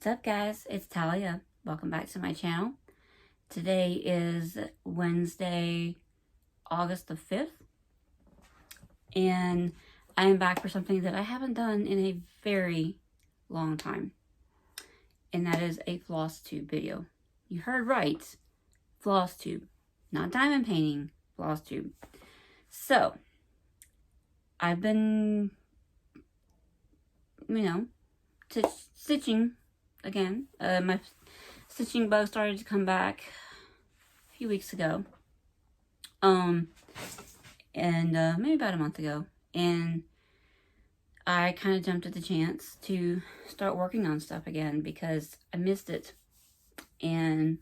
What's up, guys? It's Talia. Welcome back to my channel. Today is Wednesday, August the 5th. And I am back for something that I haven't done in a very long time. And that is a Flosstube video. You heard right. Flosstube. Not diamond painting. Flosstube. So, I've been, stitching again. My stitching bug started to come back a few weeks ago. Maybe about a month ago. And I kind of jumped at the chance to start working on stuff again because I missed it. And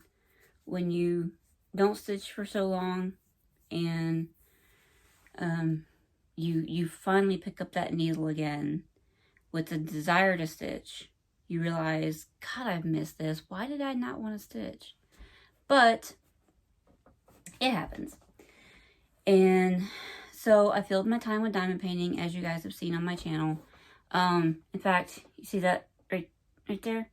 when you don't stitch for so long and you finally pick up that needle again with the desire to stitch, you realize, God, I've missed this. Why did I not want to stitch? But it happens. And so I filled my time with diamond painting, as you guys have seen on my channel. In fact, you see that right there?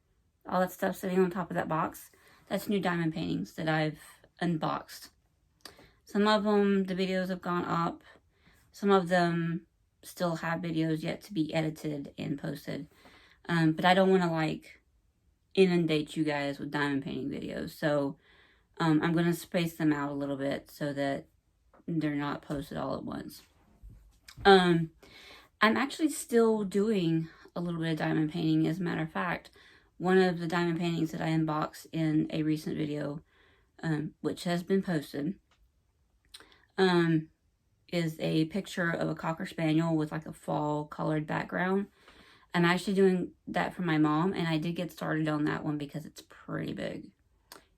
All that stuff sitting on top of that box? That's new diamond paintings that I've unboxed. Some of them, the videos have gone up. Some of them still have videos yet to be edited and posted. But I don't want to, inundate you guys with diamond painting videos. So, I'm going to space them out a little bit so that they're not posted all at once. I'm actually still doing a little bit of diamond painting. As a matter of fact, one of the diamond paintings that I unboxed in a recent video, which has been posted, is a picture of a Cocker Spaniel with a fall colored background. I'm actually doing that for my mom, and I did get started on that one because it's pretty big.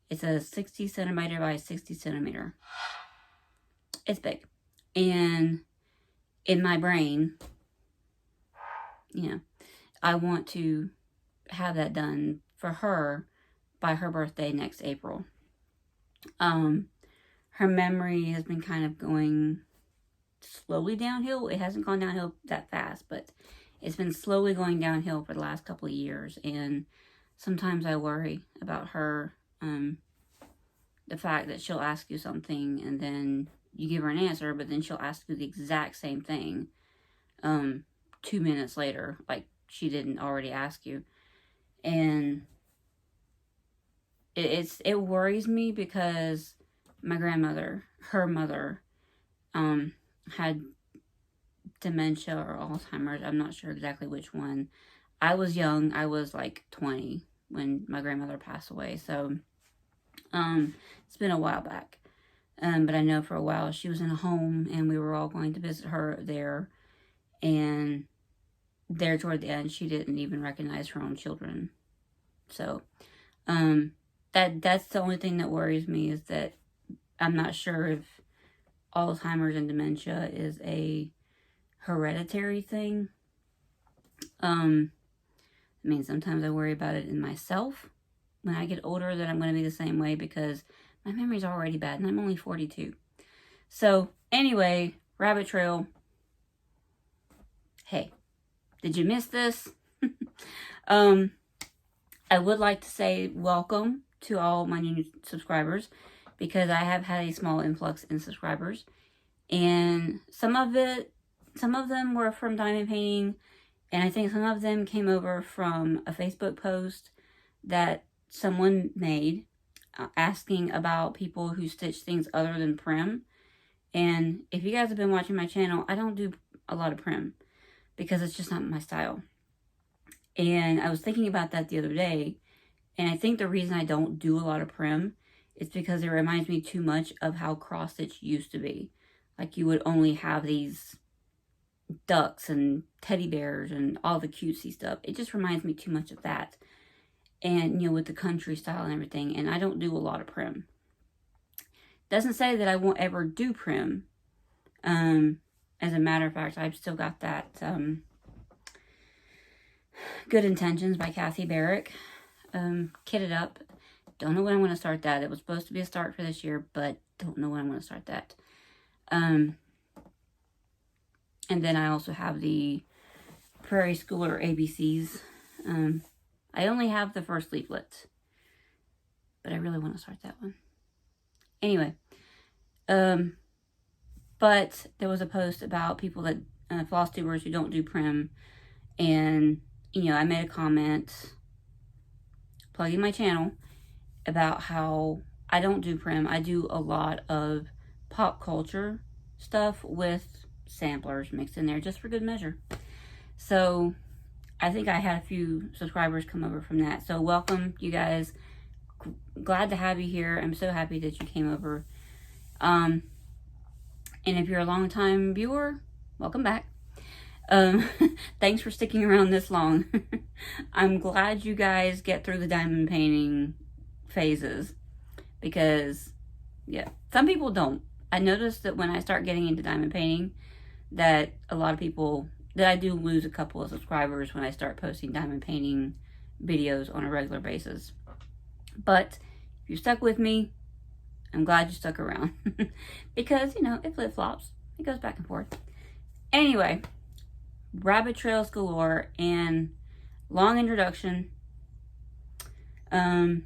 It's a 60 centimeter by 60 centimeter. It's big. And in my brain, I want to have that done for her by her birthday next April. Her memory has been kind of going slowly downhill. It hasn't gone downhill that fast, but it's been slowly going downhill for the last couple of years. And sometimes I worry about her, the fact that she'll ask you something and then you give her an answer, but then she'll ask you the exact same thing 2 minutes later, like she didn't already ask you. And it worries me because my grandmother, her mother, had dementia or Alzheimer's. I'm not sure exactly which one. I was young. I was 20 when my grandmother passed away. So, it's been a while back. But I know for a while she was in a home and we were all going to visit her there. And there toward the end, she didn't even recognize her own children. So, that's the only thing that worries me, is that I'm not sure if Alzheimer's and dementia is a hereditary thing. Sometimes I worry about it in myself. When I get older, that I'm going to be the same way because my memory's already bad and I'm only 42. So, anyway, rabbit trail. Hey, did you miss this? I would like to say welcome to all my new subscribers because I have had a small influx in subscribers. And some of them were from diamond painting, and I think some of them came over from a Facebook post that someone made asking about people who stitch things other than prim. And if you guys have been watching my channel, I don't do a lot of prim because it's just not my style. And I was thinking about that the other day, and I think the reason I don't do a lot of prim is because it reminds me too much of how cross stitch used to be. You would only have these ducks and teddy bears and all the cutesy stuff. It just reminds me too much of that. And, with the country style and everything. And I don't do a lot of prim. Doesn't say that I won't ever do prim. As a matter of fact, I've still got that Good Intentions by Kathy Barrick kitted up. Don't know when I'm going to start that. It was supposed to be a start for this year, but don't know when I'm going to start that. And then I also have the Prairie Schooler ABCs. I only have the first leaflet, but I really want to start that one. Anyway, but there was a post about people that, floss tubers who don't do prim, and, you know, I made a comment plugging my channel about how I don't do prim. I do a lot of pop culture stuff with samplers mixed in there just for good measure. So I think I had a few subscribers come over from that. So welcome, you guys. Glad to have you here. I'm so happy that you came over. And if you're a long time viewer, welcome back. Thanks for sticking around this long. I'm glad you guys get through the diamond painting phases, because yeah, some people don't. I noticed that when I start getting into diamond painting, that a lot of people, that I do lose a couple of subscribers when I start posting diamond painting videos on a regular basis. But if you stuck with me, I'm glad you stuck around. Because, you know, it flip-flops. It goes back and forth. Anyway, rabbit trails galore and long introduction. I'll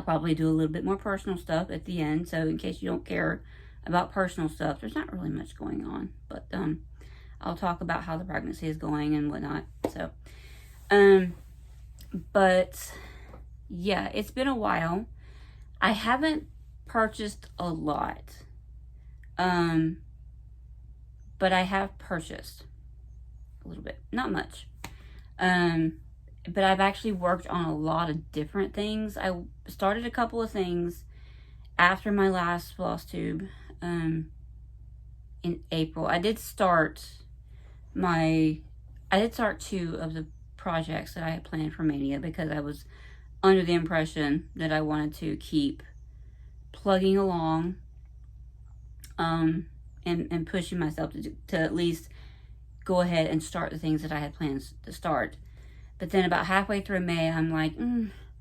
probably do a little bit more personal stuff at the end. So in case you don't care about personal stuff, there's not really much going on. But I'll talk about how the pregnancy is going and whatnot. So, but yeah, it's been a while. I haven't purchased a lot, but I have purchased a little bit, not much. But I've actually worked on a lot of different things. I started a couple of things after my last Flosstube in April. I did start 2 of the projects that I had planned for Mania, because I was under the impression that I wanted to keep plugging along and pushing myself to at least go ahead and start the things that I had plans to start. But then about halfway through May, I'm like,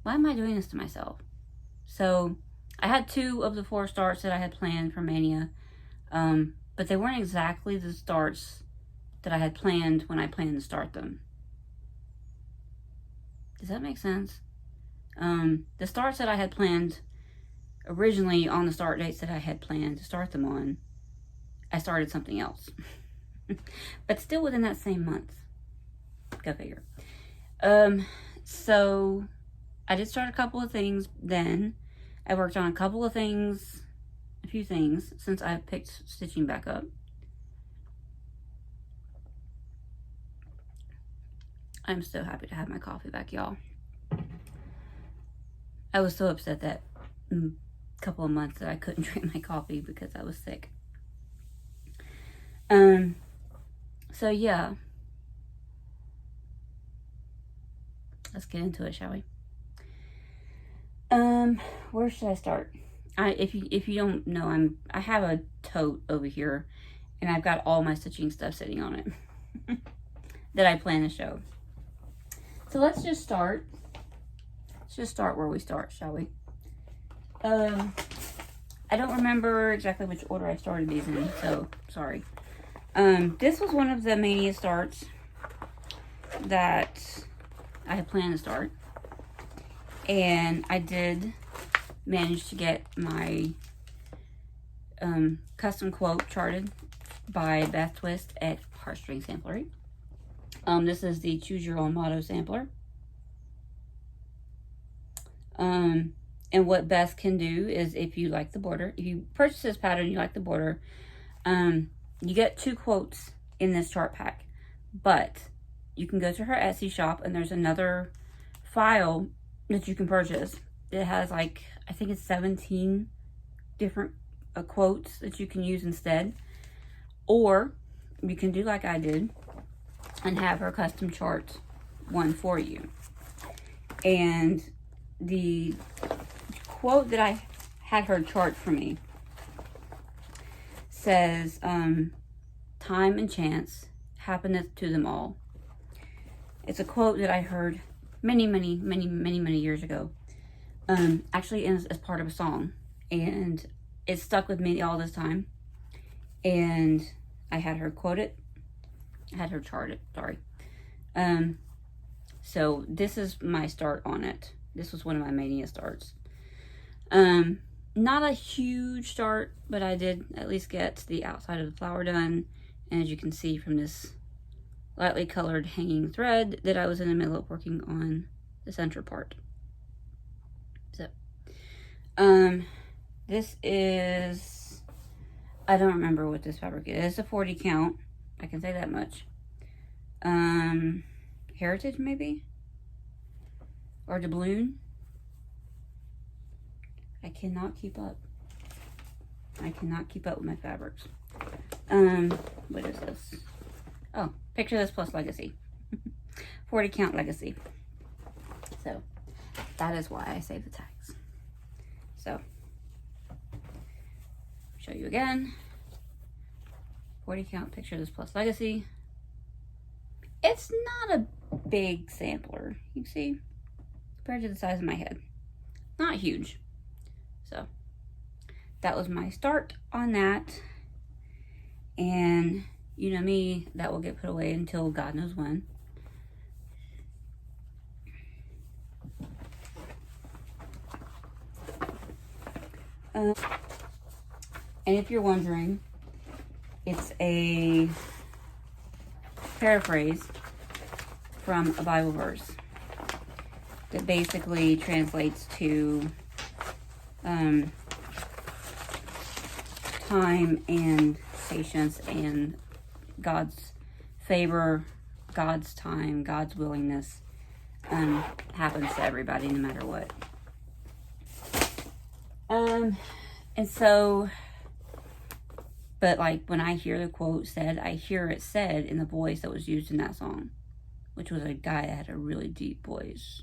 why am I doing this to myself? So I had 2 of the 4 starts that I had planned for Mania, but they weren't exactly the starts that I had planned when I planned to start them. Does that make sense? The starts that I had planned originally on the start dates that I had planned to start them on, I started something else. But still within that same month. Go figure. So I did start a couple of things then. I worked on a few things since I picked stitching back up. I'm so happy to have my coffee back, y'all. I was so upset that couple of months that I couldn't drink my coffee because I was sick. So yeah. Let's get into it, shall we? Where should I start? If you don't know, I have a tote over here, and I've got all my stitching stuff sitting on it that I plan to show. So let's just start. Let's just start where we start, shall we? I don't remember exactly which order I started these in, so sorry. This was one of the Mania starts that I had planned to start, and I did manage to get my custom quote charted by Beth Twist at Heartstring Samplery. This is the Choose Your Own Motto sampler. And what Beth can do is, if you like the border, if you purchase this pattern, you like the border, you get 2 quotes in this chart pack. But you can go to her Etsy shop, and there's another file that you can purchase. It has, like, I think it's 17 different quotes that you can use instead. Or you can do like I did and have her custom chart one for you. And the quote that I had her chart for me says, time and chance happeneth to them all. It's a quote that I heard many years ago. Actually as part of a song. And it stuck with me all this time. And I had her quote it. I had her chart it, sorry. So this is my start on it. This was one of my Mania starts. Not a huge start, but I did at least get the outside of the flower done. And as you can see from this lightly colored hanging thread, that I was in the middle of working on the center part. So, this is, I don't remember what this fabric is. It's a 40 count. I can say that much. Heritage maybe? Or doubloon? I cannot keep up. I cannot keep up with my fabrics. What is this? Oh, picture this plus legacy. 40 count legacy. So, that is why I save the tags. So, show you again. 40 count picture this plus legacy. It's not a big sampler, you see, compared to the size of my head. Not huge. So, that was my start on that. And you know me, that will get put away until God knows when. And if you're wondering, it's a paraphrase from a Bible verse that basically translates to time and patience and God's favor, God's time, God's willingness happens to everybody no matter what. And so, but like when I hear the quote said, I hear it said in the voice that was used in that song, which was a guy that had a really deep voice.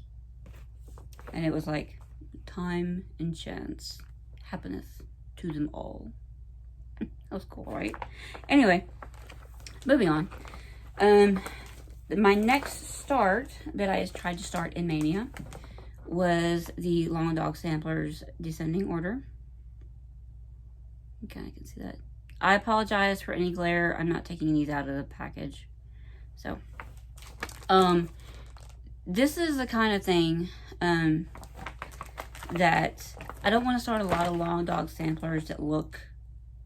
And it was like, time and chance happeneth to them all. That was cool, right? Anyway, moving on. My next start that I tried to start in Mania was the Long Dog Samplers Descending Order. Okay, I can see that. I apologize for any glare. I'm not taking these out of the package. So, this is the kind of thing that I don't want to start a lot of Long Dog samplers that look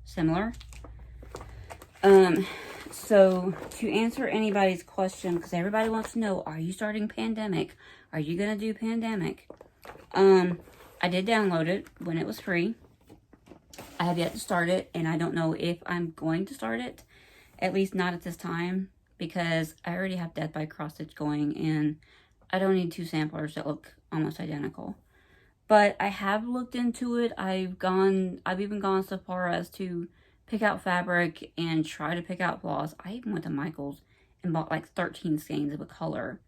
similar. So to answer anybody's question, because everybody wants to know, are you starting Pandemic? Are you going to do Pandemic? I did download it when it was free. I have yet to start it, and I don't know if I'm going to start it. At least not at this time, because I already have Death by Cross Stitch going, and I don't need two samplers that look almost identical. But I have looked into it. I've even gone so far as to pick out fabric and try to pick out floss. I even went to Michael's and bought like 13 skeins of a color.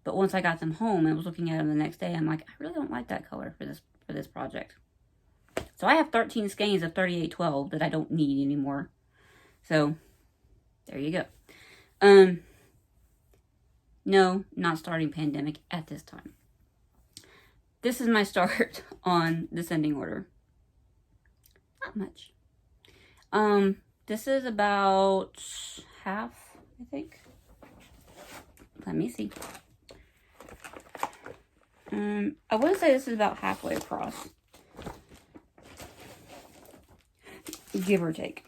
But once I got them home and was looking at them the next day, I'm like, I really don't like that color for this project. So I have 13 skeins of 3812 that I don't need anymore. So there you go. No, not starting Pandemic at this time. This is my start on Descending Order. Not much. This is about half, I think. Let me see. I would say this is about halfway across. Give or take.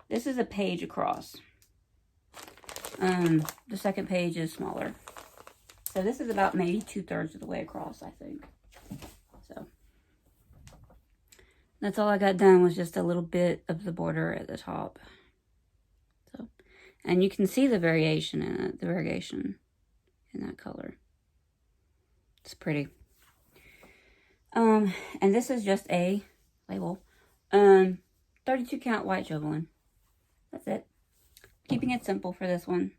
This is a page across. The second page is smaller. So this is about maybe 2/3 of the way across, I think. So that's all I got done, was just a little bit of the border at the top. So, and you can see the variation in it, the variegation in that color. It's pretty. And this is just a label. 32 count white Joan. That's it. Keeping it simple for this one.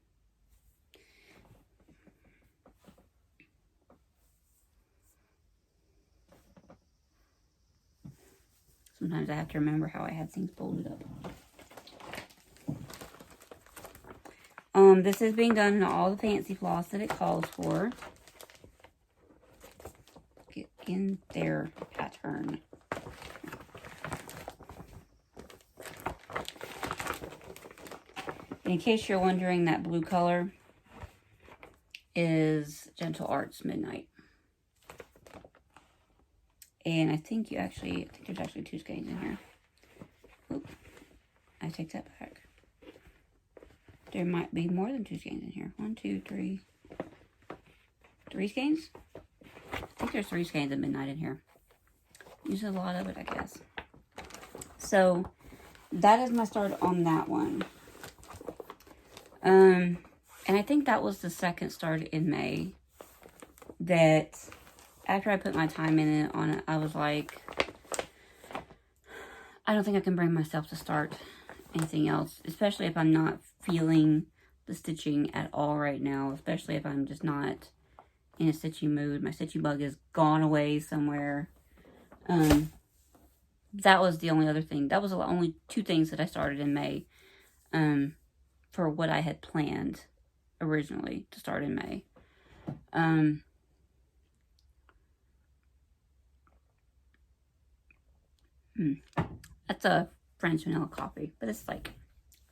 Sometimes I have to remember how I had things folded up. This is being done in all the fancy floss that it calls for. Get in their pattern. In case you're wondering, that blue color is Gentle Arts Midnight. And I think there's actually 2 skeins in here. Oop, I take that back. There might be more than 2 skeins in here. 1, 2, 3. 3 skeins? I think there's 3 skeins of Midnight in here. Use a lot of it, I guess. So, that is my start on that one. And I think that was the second start in May that after I put my time in it on it, I was like, I don't think I can bring myself to start anything else, especially if I'm not feeling the stitching at all right now, especially if I'm just not in a stitching mood. My stitching bug is gone away somewhere. That was the only other thing. That was the only 2 things that I started in May. For what I had planned originally to start in May. That's a French vanilla coffee, but it's like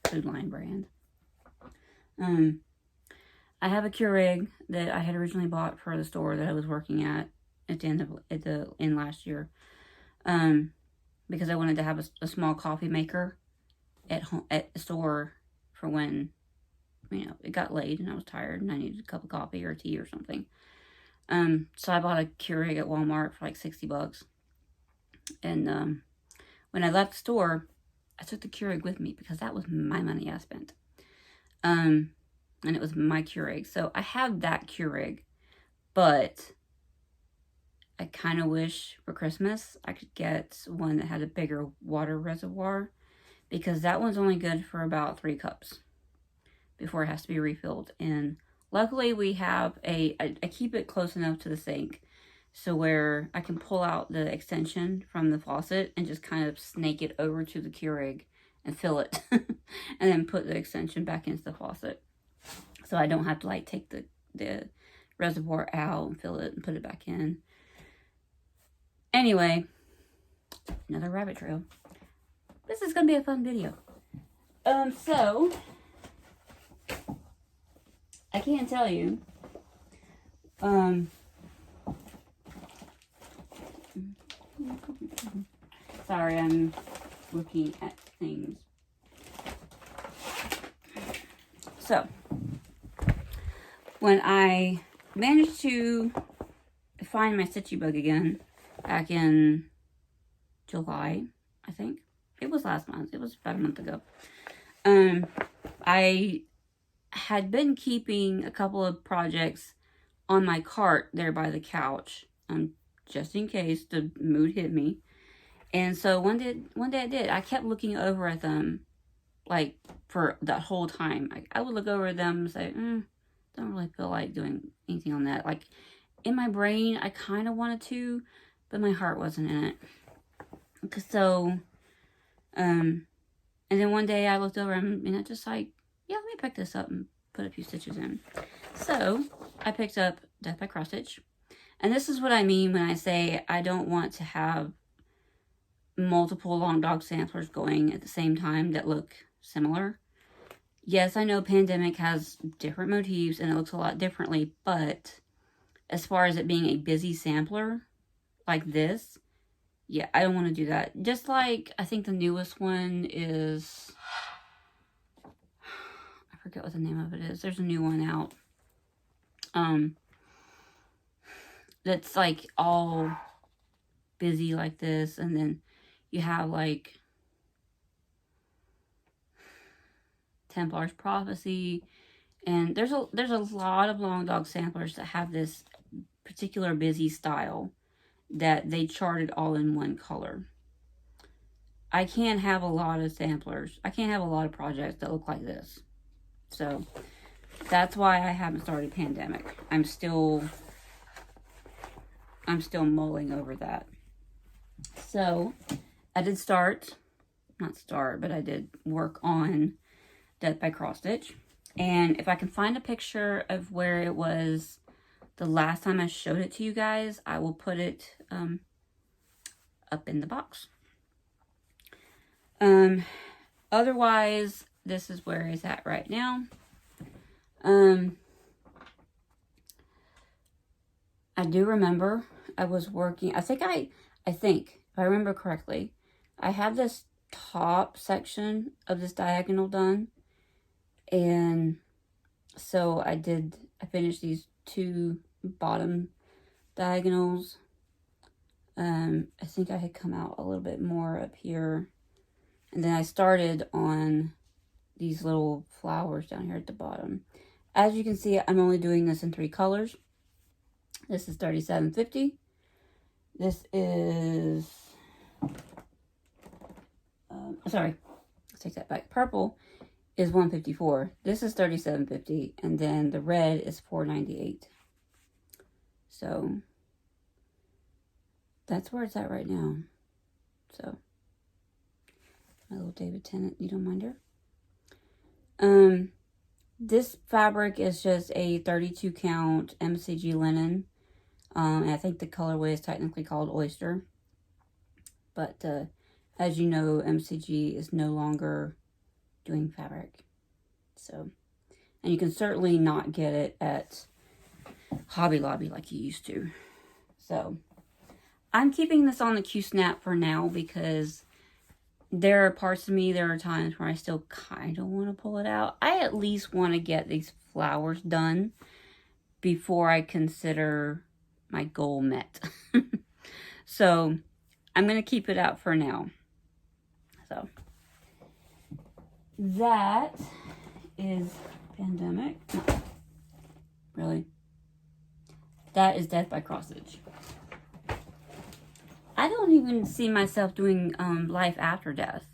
Food Line brand. I have a Keurig that I had originally bought for the store that I was working at the end last year. Because I wanted to have a small coffee maker at the store for when, it got late and I was tired and I needed a cup of coffee or tea or something. So I bought a Keurig at Walmart for like $60. And when I left the store, I took the Keurig with me because that was my money I spent. And it was my Keurig. So I have that Keurig, but I kind of wish for Christmas I could get one that had a bigger water reservoir, because that one's only good for about 3 cups before it has to be refilled. And luckily we have I keep it close enough to the sink so where I can pull out the extension from the faucet and just kind of snake it over to the Keurig and fill it and then put the extension back into the faucet. So I don't have to like take the reservoir out and fill it and put it back in. Anyway, another rabbit trail. This is going to be a fun video. So, I can't tell you. Sorry, I'm looking at things. So, when I managed to find my stitchy bug again, back in July, I think. It was last month. It was about a month ago. I had been keeping a couple of projects on my cart there by the couch, just in case the mood hit me. And so one day I did. I kept looking over at them, like, for that whole time. I would look over at them and say, don't really feel like doing anything on that. Like, in my brain, I kind of wanted to, but my heart wasn't in it. So, and then one day I looked over and I just like, yeah, let me pick this up and put a few stitches in. So, I picked up Death by Cross Stitch. And this is what I mean when I say I don't want to have multiple long dog samplers going at the same time that look similar. Yes, I know Pandemic has different motifs and it looks a lot differently, but as far as it being a busy sampler like this, yeah, I don't want to do that. Just like, I think the newest one is, I forget what the name of it is. There's a new one out. That's like all busy like this, and then you have like Templar's Prophecy, and there's a lot of long dog samplers that have this particular busy style that they charted all in one color. I can't have a lot of samplers. I can't have a lot of projects that look like this. So that's why I haven't started Pandemic. I'm still mulling over that. So I did but I did work on Death by Cross Stitch. And if I can find a picture of where it was the last time I showed it to you guys, I will put it up in the box. Otherwise, this is where it's at right now. I do remember I was working, I think if I remember correctly, I have this top section of this diagonal done, and so I finished these 2 bottom diagonals. I think I had come out a little bit more up here, and then I started on these little flowers down here at the bottom. As you can see, I'm only doing this in 3 colors. This is 37.50. This is, sorry, let's take that back. Purple is 154. This is 37.50, and then the red is 4.98. So that's where it's at right now. So my little David Tennant, you don't mind her. This fabric is just a 32 count MCG linen. And I think the colorway is technically called Oyster. But as you know, MCG is no longer doing fabric. So, and you can certainly not get it at Hobby Lobby like you used to. So, I'm keeping this on the Q-Snap for now because there are parts of me, there are times where I still kind of want to pull it out. I at least want to get these flowers done before I consider my goal met. So, I'm going to keep it out for now. So, that is Pandemic. No, really. That is Death by Cross Stitch. I don't even see myself doing Life After Death,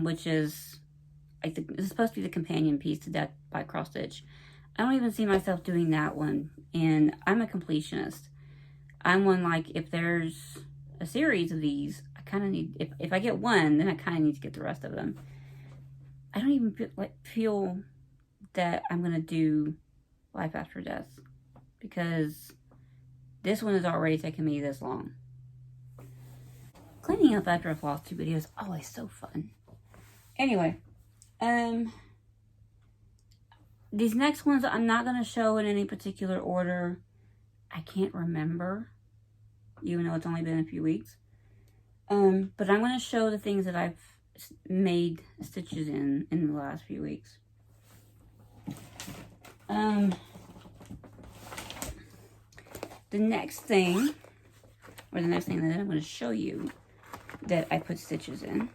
which is, I think, it's supposed to be the companion piece to Death by Cross Stitch. I don't even see myself doing that one, and I'm a completionist. I'm one, like, if there's a series of these, I kind of need, if I get one, then I kind of need to get the rest of them. I don't even feel that I'm going to do Life After Death, because this one has already taken me this long. Cleaning up after a Flosstube video is always so fun. Anyway, these next ones I'm not going to show in any particular order. I can't remember, even though it's only been a few weeks. But I'm going to show the things that I've made stitches in the last few weeks. The next thing that I'm going to show you that I put stitches in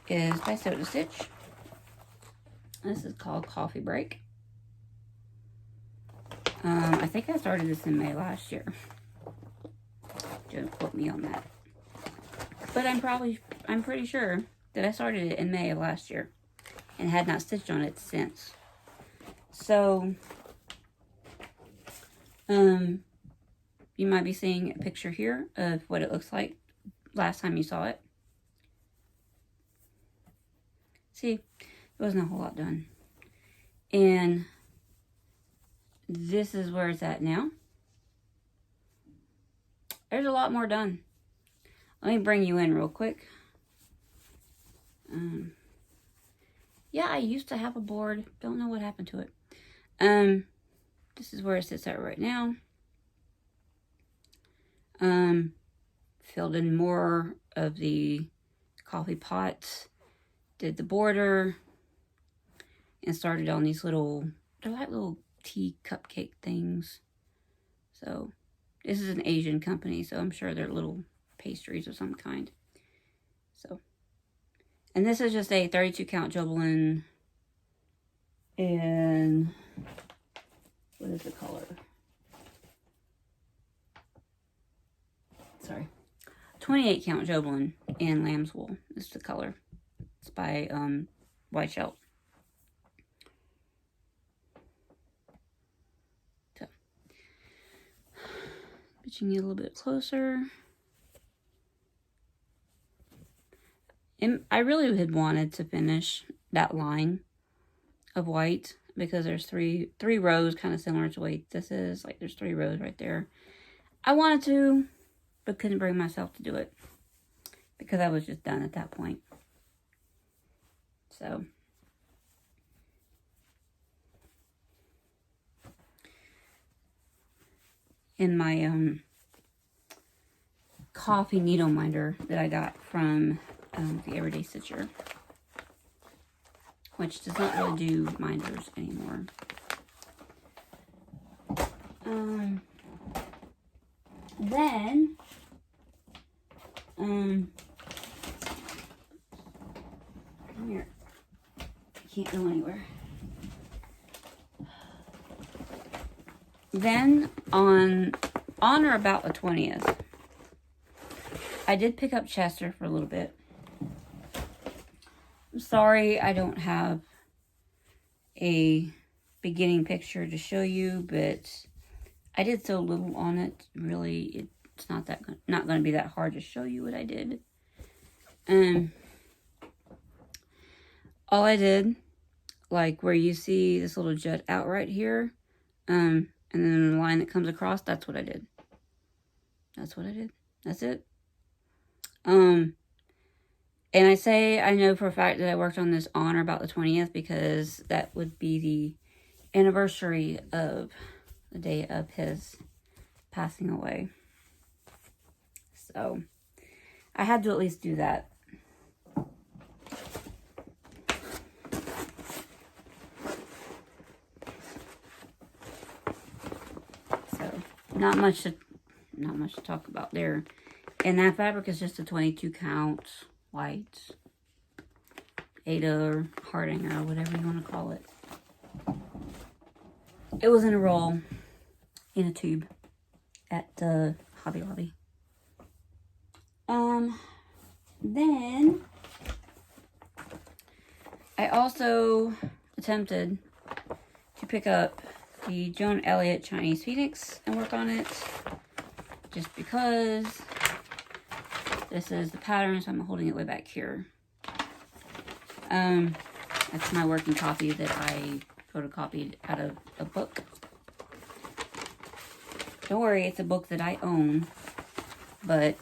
is by Soda Stitch. This is called Coffee Break. I think I started this in May last year. Don't quote me on that. But I'm pretty sure that I started it in May of last year and had not stitched on it since. So, you might be seeing a picture here of what it looks like last time you saw it. See, there wasn't a whole lot done. And this is where it's at now. There's a lot more done. Let me bring you in real quick. Yeah, I used to have a board. Don't know what happened to it. This is where it sits at right now. Filled in more of the coffee pots. Did the border. And started on these little, they're like little tea cupcake things. So, this is an Asian company, so I'm sure they're little pastries of some kind. So, and this is just a 32 count Joblin. And what is the color? Sorry. 28 count Joblin and lamb's wool is the color. It's by White Shelf. So, pitching you a little bit closer. And I really had wanted to finish that line of white because there's three rows kind of similar to what this is. Like there's 3 rows right there. I wanted to, but couldn't bring myself to do it because I was just done at that point. So, in my coffee needle minder that I got from the Everyday Stitcher, which does not really do minders anymore. Then, come here. I can't go anywhere. Then, on or about the 20th, I did pick up Chester for a little bit. I'm sorry I don't have a beginning picture to show you, but I did so little on it. Really, it's not going to be that hard to show you what I did. All I did, like where you see this little jut out right here, and then the line that comes across, that's what I did. That's what I did. That's it. And I know for a fact that I worked on this on or about the 20th because that would be the anniversary of the day of his passing away. So, I had to at least do that. So, not much to talk about there. And that fabric is just a 22 count white Ada or Hardinger or whatever you want to call it. It was in a roll, in a tube, at Hobby Lobby. Then I also attempted to pick up the Joan Elliott Chinese Phoenix and work on it, just because this is the pattern, so I'm holding it way back here. That's my working copy that I photocopied out of a book. Don't worry, it's a book that I own, but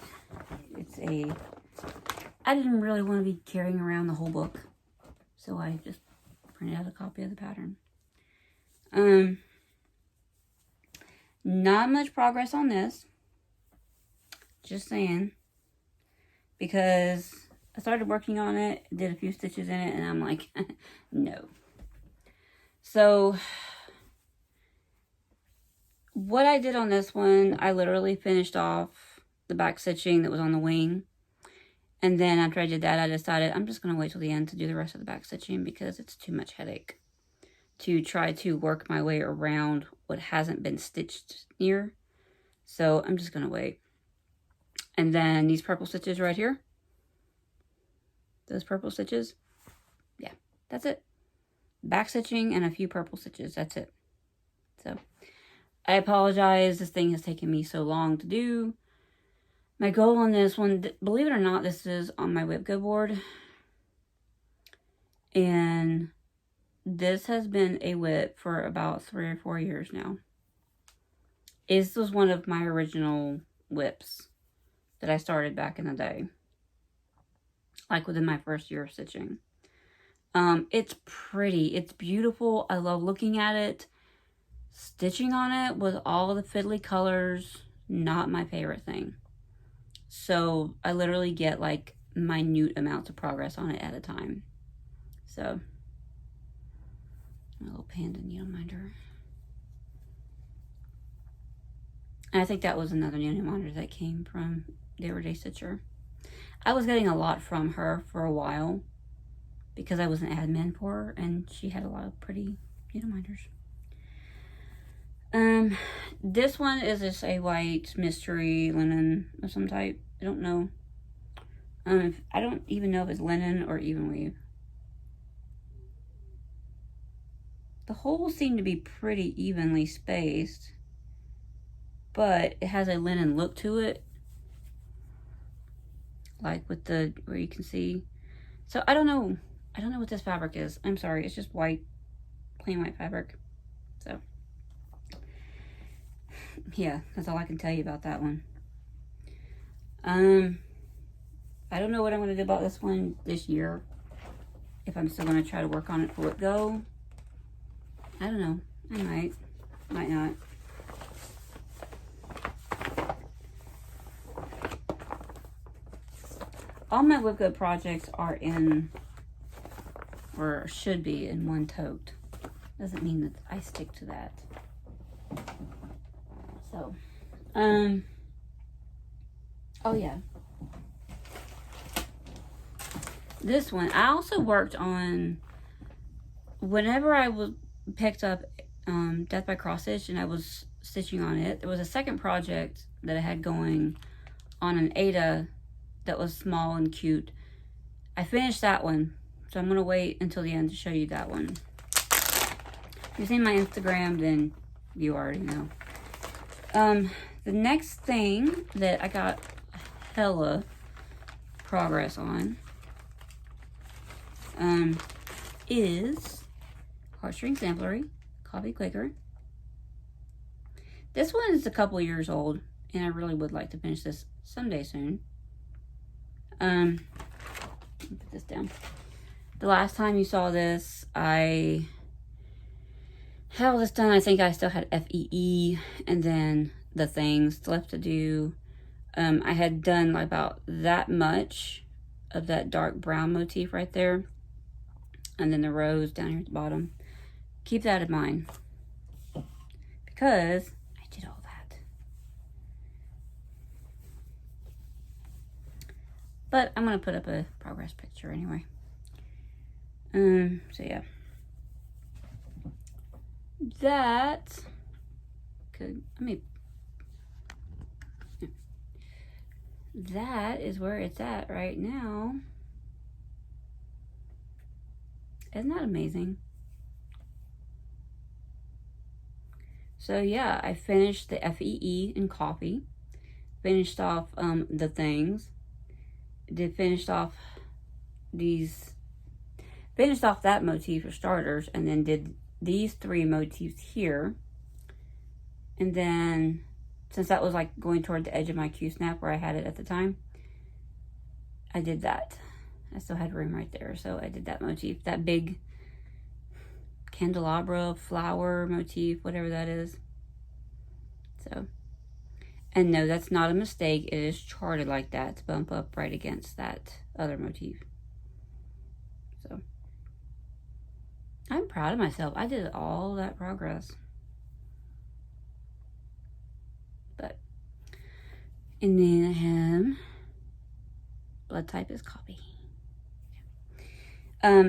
I didn't really want to be carrying around the whole book, so I just printed out a copy of the pattern. Not much progress on this, just saying, because I started working on it, did a few stitches in it, and I'm like, no. So, what I did on this one, I literally finished off the back stitching that was on the wing. And then after I did that, I decided I'm just going to wait till the end to do the rest of the back stitching because it's too much headache to try to work my way around what hasn't been stitched near. So, I'm just going to wait. And then these purple stitches right here. Those purple stitches. Yeah, that's it. Back stitching and a few purple stitches. That's it. So, I apologize. This thing has taken me so long to do. My goal on this one, believe it or not, this is on my WipGo board. And this has been a WIP for about 3 or 4 years now. This was one of my original WIPs that I started back in the day. Like within my first year of stitching. It's pretty. It's beautiful. I love looking at it. Stitching on it with all the fiddly colors, not my favorite thing. So, I literally get like minute amounts of progress on it at a time. So, my little panda needle minder. And I think that was another needle minder that came from the Everyday Stitcher. I was getting a lot from her for a while because I was an admin for her and she had a lot of pretty needle minders. This one is just a white mystery linen of some type. I don't know. I don't even know if it's linen or even weave. The holes seem to be pretty evenly spaced, but it has a linen look to it. Like with the, where you can see. So I don't know. I don't know what this fabric is. I'm sorry. It's just white, plain white fabric. So, yeah, that's all I can tell you about that one. I don't know what I'm going to do about this one this year. if I'm still going to try to work on it for Whip Go. I don't know. I might not. All my Whip Go projects are in, or should be in, one tote. Doesn't mean that I stick to that. So, oh yeah. This one, I also worked on, whenever I picked up Death by Cross Stitch and I was stitching on it, there was a second project that I had going on an Ada that was small and cute. I finished that one, so I'm going to wait until the end to show you that one. If you've seen my Instagram, then you already know. The next thing that I got hella progress on is Heartstring Samplery, Coffee Quaker. This one is a couple years old, and I really would like to finish this someday soon. Let me put this down. The last time you saw this, I had all this done. I think I still had FEE and then the things left to do. I had done about that much of that dark brown motif right there. And then the rose down here at the bottom. Keep that in mind, because I did all that. But I'm going to put up a progress picture anyway. So yeah. That could, that is where it's at right now. Isn't that amazing? So yeah, I finished the FEE in coffee. Finished off the things. Finished off that motif for starters, and then did these three motifs here. And then, since that was like going toward the edge of my Q-snap where I had it at the time, I did that. I still had room right there, so I did that motif, that big candelabra flower motif, whatever that is. So, and no, that's not a mistake. It is charted like that to bump up right against that other motif. So, I'm proud of myself. I did all that progress. But, and then I have blood type is copy.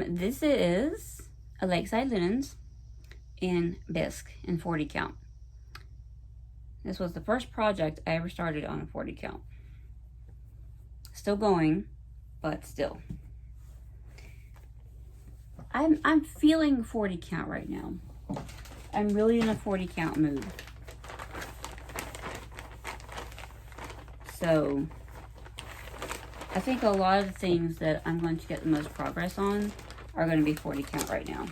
This is a Lakeside Linens in bisque in 40 count. This was the first project I ever started on a 40 count. Still going, but still. I'm feeling 40 count right now. I'm really in a 40 count mood. So, I think a lot of the things that I'm going to get the most progress on are going to be 40 count right now.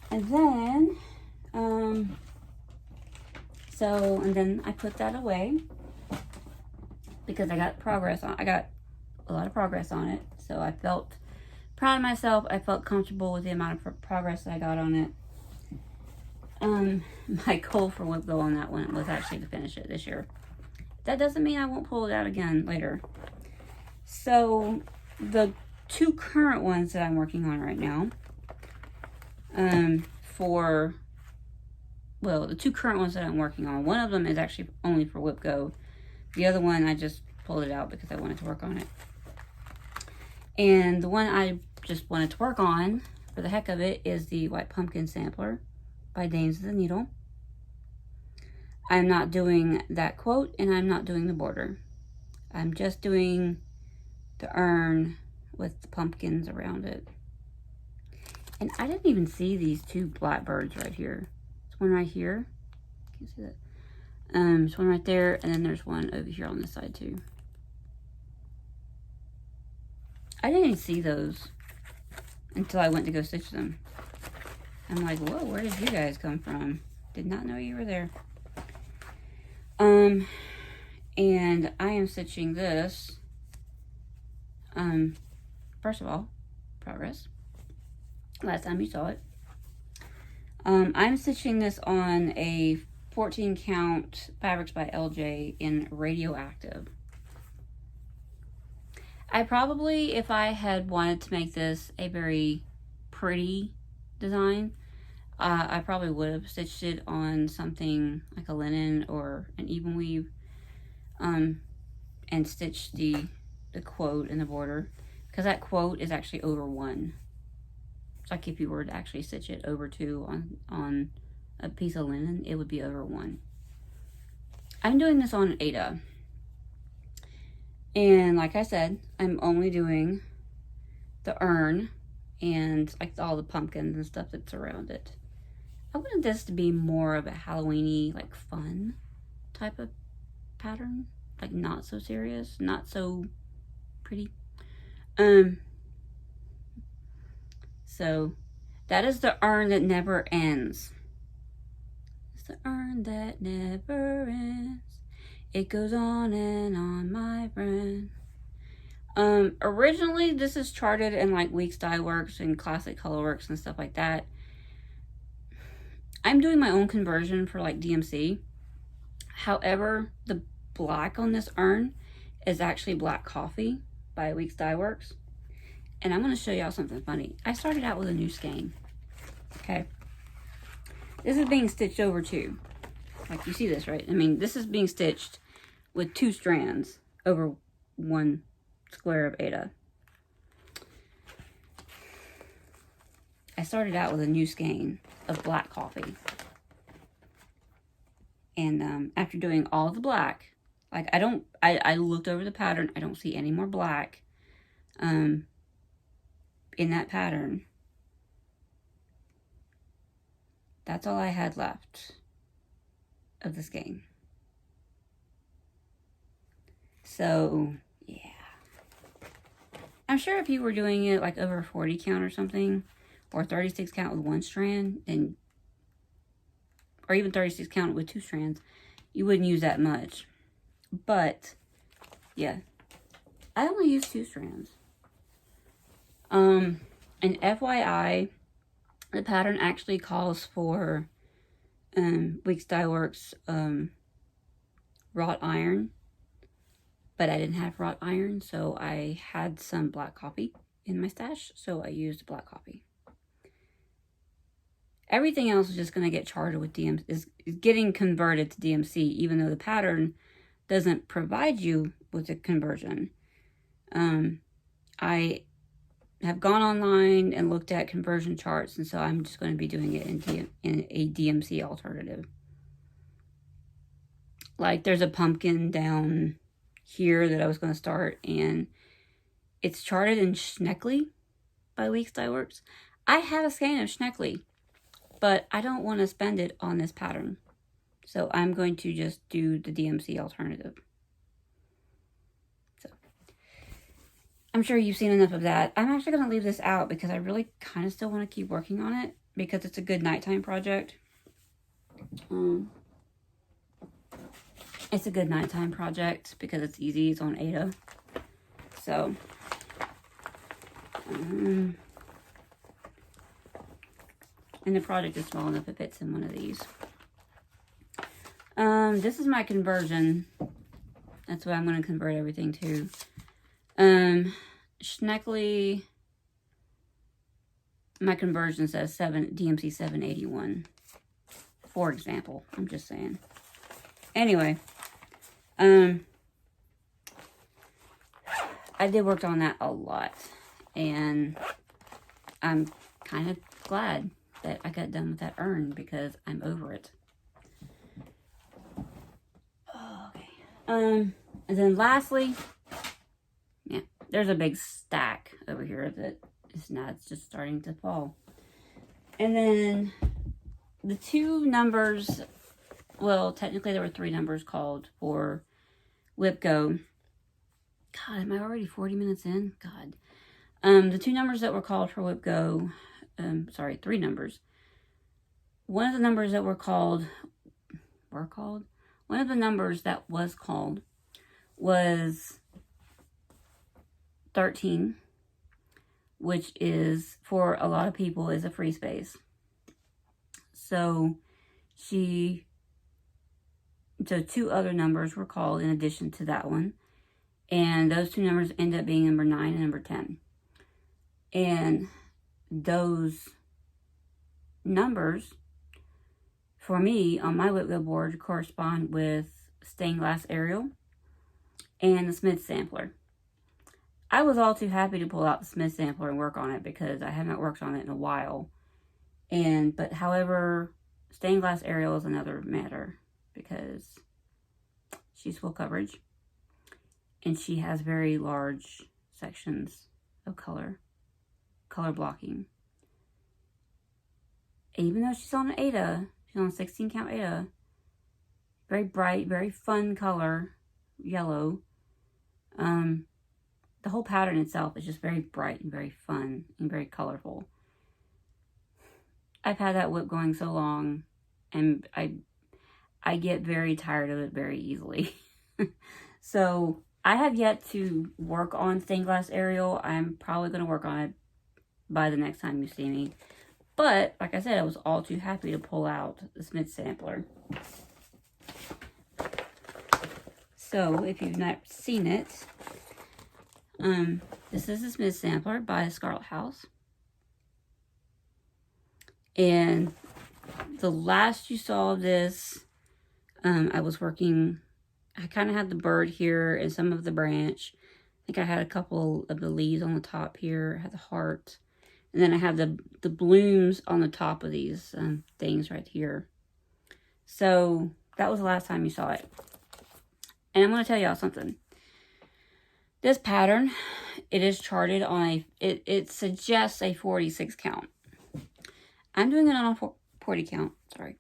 And then, and then I put that away because I got progress on, I got a lot of progress on it. So I felt proud of myself. I felt comfortable with the amount of progress that I got on it. My goal for Whip Go on that one was actually to finish it this year. That doesn't mean I won't pull it out again later. So the two current ones that I'm working on right now, the two current ones that I'm working on, one of them is actually only for Whip Go. The other one, I just pulled it out because I wanted to work on it. And the one I just wanted to work on, for the heck of it, is the White Pumpkin Sampler by Dames of the Needle. I'm not doing that quote, and I'm not doing the border. I'm just doing the urn with the pumpkins around it. And I didn't even see these two blackbirds right here. There's one right here. Can't see that. There's one right there, and then there's one over here on this side too. I didn't even see those until I went to go stitch them. I'm like, whoa, where did you guys come from? Did not know you were there. And I am stitching this. First of all, progress. Last time you saw it. I'm stitching this on a 14 count Fabrics by LJ in Radioactive. I probably, if I had wanted to make this a very pretty design, I probably would have stitched it on something like a linen or an even weave, and stitched the quote in the border, because that quote is actually over 1. It's like if you were to actually stitch it over 2 on a piece of linen, it would be over 1. I'm doing this on Aida. And like I said, I'm only doing the urn and like all the pumpkins and stuff that's around it. I wanted this to be more of a Halloween-y, like fun type of pattern. Like not so serious, not so pretty. So that is the urn that never ends. It's the urn that never ends. It goes on and on, my friend. Originally, this is charted in like Weeks Dye Works and Classic Colorworks and stuff like that. I'm doing my own conversion for like DMC. However, the black on this urn is actually Black Coffee by Weeks Dye Works. And I'm going to show y'all something funny. I started out with a new skein. Okay. This is being stitched over 2. Like you see this, right? I mean, this is being stitched with 2 strands over 1 square of Aida. I started out with a new skein of Black Coffee. And after doing all the black, like I looked over the pattern, I don't see any more black in that pattern. That's all I had left of the skein. So, yeah. I'm sure if you were doing it like over a 40 count or something, or 36 count with 1 strand, and or even 36 count with 2 strands, you wouldn't use that much. But, yeah. I only use 2 strands. And FYI, the pattern actually calls for Weeks Dye Works wrought iron. But I didn't have wrought iron, so I had some Black Coffee in my stash, so I used Black Coffee. Everything else is just going to get charted with DMC, is getting converted to DMC, even though the pattern doesn't provide you with a conversion. I have gone online and looked at conversion charts, and so I'm just going to be doing it in a DMC alternative. Like there's a pumpkin down here that I was going to start, and it's charted in Schneckly by Weeks Dye Works. I have a skein of Schneckly, but I don't want to spend it on this pattern, so I'm going to just do the DMC alternative. So I'm sure you've seen enough of that. I'm actually going to leave this out because I really kind of still want to keep working on it because it's a good nighttime project. It's a good nighttime project because it's easy. It's on Aida. So, and the project is small enough it fits in one of these. This is my conversion. That's what I'm going to convert everything to. Schneckly, my conversion says DMC 781. For example, I'm just saying. Anyway, I did work on that a lot, and I'm kind of glad that I got done with that urn because I'm over it. Okay. And then lastly, yeah, there's a big stack over here that is not, it's just starting to fall. And then the 2 numbers, well, technically there were 3 numbers called for Whip Go. God, am I already 40 minutes in? God. The 2 numbers that were called for Whip Go, 3 numbers. One of the numbers that were called one of the numbers that was called was 13, which is, for a lot of people, is a free space. So two other numbers were called in addition to that one. And those two numbers end up being number 9 and number 10. And those numbers, for me, on my whip board, correspond with stained glass Arial and the Smith sampler. I was all too happy to pull out the Smith sampler and work on it because I haven't worked on it in a while. But however, stained glass Arial is another matter because she's full coverage and she has very large sections of color blocking. And even though she's on an Ada, she's on a 16 count Ada, very bright, very fun color, yellow. The whole pattern itself is just very bright and very fun and very colorful. I've had that whip going so long, and I get very tired of it very easily. So I have yet to work on stained glass Arial. I'm probably going to work on it by the next time you see me. But, like I said, I was all too happy to pull out the Smith sampler. So, if you've not seen it, this is the Smith sampler by Scarlet House. And the last you saw of this, I was working, I kind of had the bird here and some of the branch. I think I had a couple of the leaves on the top here. I had the heart. And then I have the blooms on the top of these things right here. So that was the last time you saw it. And I'm going to tell y'all something. This pattern, it is charted on it suggests a 46 count. I'm doing it on a 40 count. Sorry.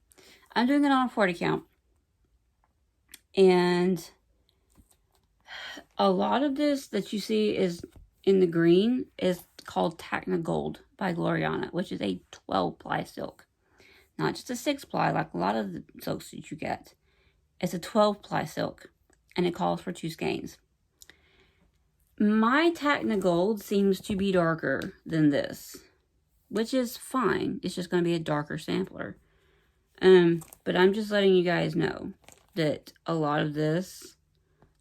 I'm doing it on a 40 count. And a lot of this that you see is in the green is called Tacna Gold by Gloriana, which is a 12-ply silk. Not just a 6-ply like a lot of the silks that you get. It's a 12-ply silk, and it calls for 2 skeins. My Tacna Gold seems to be darker than this, which is fine. It's just going to be a darker sampler. But I'm just letting you guys know that a lot of this,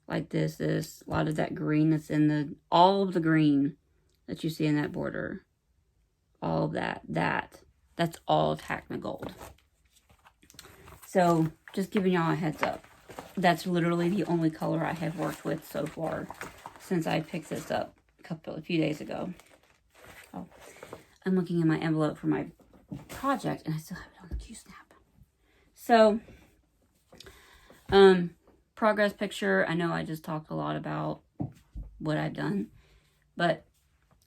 like this, a lot of that green that's in all of the green that you see in that border, all of that's all Tacna Gold. So, just giving y'all a heads up. That's literally the only color I have worked with so far since I picked this up a few days ago. Oh, I'm looking in my envelope for my project, and I still have it on the Q-Snap. So, progress picture. I know I just talked a lot about what I've done, but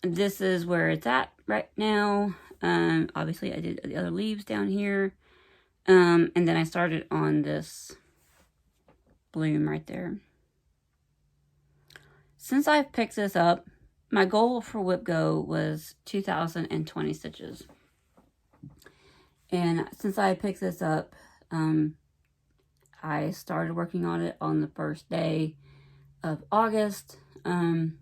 this is where it's at right now. Obviously, I did the other leaves down here, and then I started on this bloom right there. Since I've picked this up, my goal for Whip Go was 2,020 stitches. And since I picked this up, I started working on it on the first day of August. And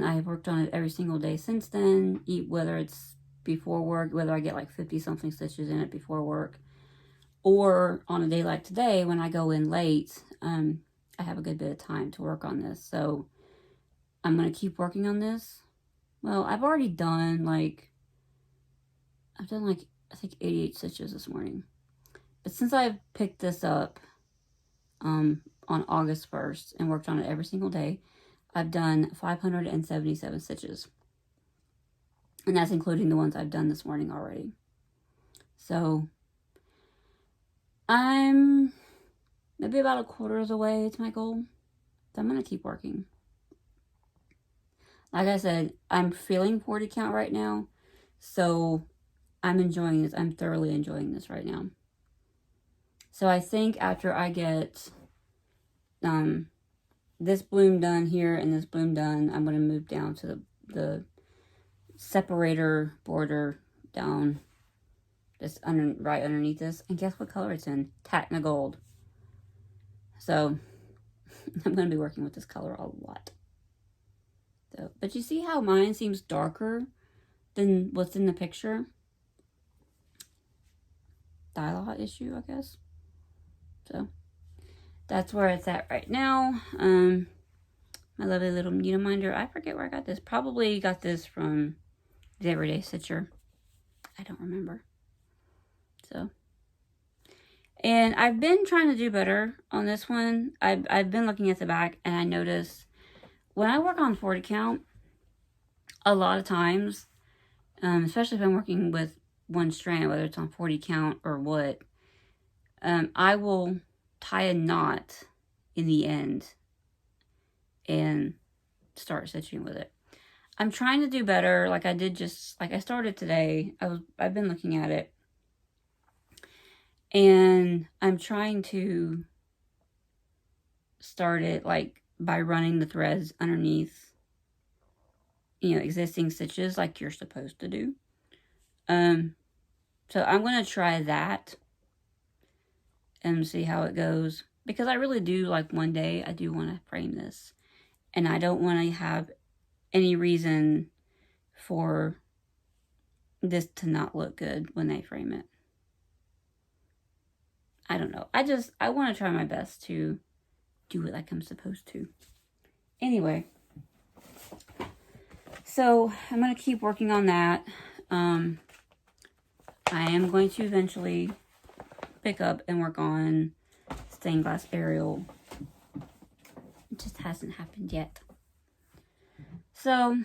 I've worked on it every single day since then, whether it's before work, whether I get like 50-something stitches in it before work, or on a day like today when I go in late, I have a good bit of time to work on this. So I'm going to keep working on this. Well, I've already done I think 88 stitches this morning. But since I've picked this up on August 1st and worked on it every single day, I've done 577 stitches. And that's including the ones I've done this morning already. So I'm maybe about a quarter of the way to my goal. So I'm going to keep working. Like I said, I'm feeling 40 count right now. So I'm enjoying this. I'm thoroughly enjoying this right now. So I think after I get this bloom done here and this bloom done, I'm going to move down to the separator border down just right underneath this. And guess what color it's in? Tacna Gold. So I'm going to be working with this color a lot. So, but you see how mine seems darker than what's in the picture? Dial-a-lot issue, I guess. So that's where it's at right now. My lovely little needle minder. I forget where I got this. Probably got this from the Everyday Stitcher. I don't remember. So, and I've been trying to do better on this one. I've been looking at the back, and I noticed when I work on 40 count, a lot of times, especially if I'm working with one strand, whether it's on 40 count or what, I will tie a knot in the end and start stitching with it. I'm trying to do better. Like I did just, like I started today. I've been looking at it. And I'm trying to start it like by running the threads underneath, you know, existing stitches like you're supposed to do. So I'm going to try that and see how it goes. Because I really do, like one day, I do want to frame this. And I don't want to have any reason for this to not look good when they frame it. I don't know. I want to try my best to do it like I'm supposed to. Anyway. So, I'm going to keep working on that. I am going to eventually pick up and work on stained glass Ariel. It just hasn't happened yet. So,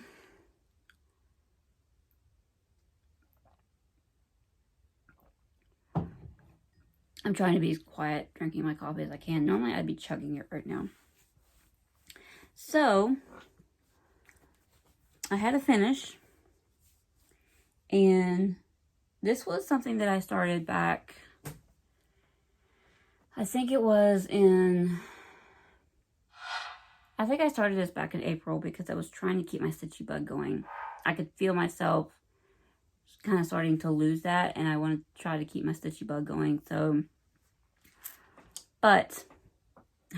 I'm trying to be as quiet drinking my coffee as I can. Normally, I'd be chugging it right now. So, I had a finish. And this was something that I started back, I think I started this back in April because I was trying to keep my stitchy bug going. I could feel myself kind of starting to lose that, and I wanted to try to keep my stitchy bug going. So, but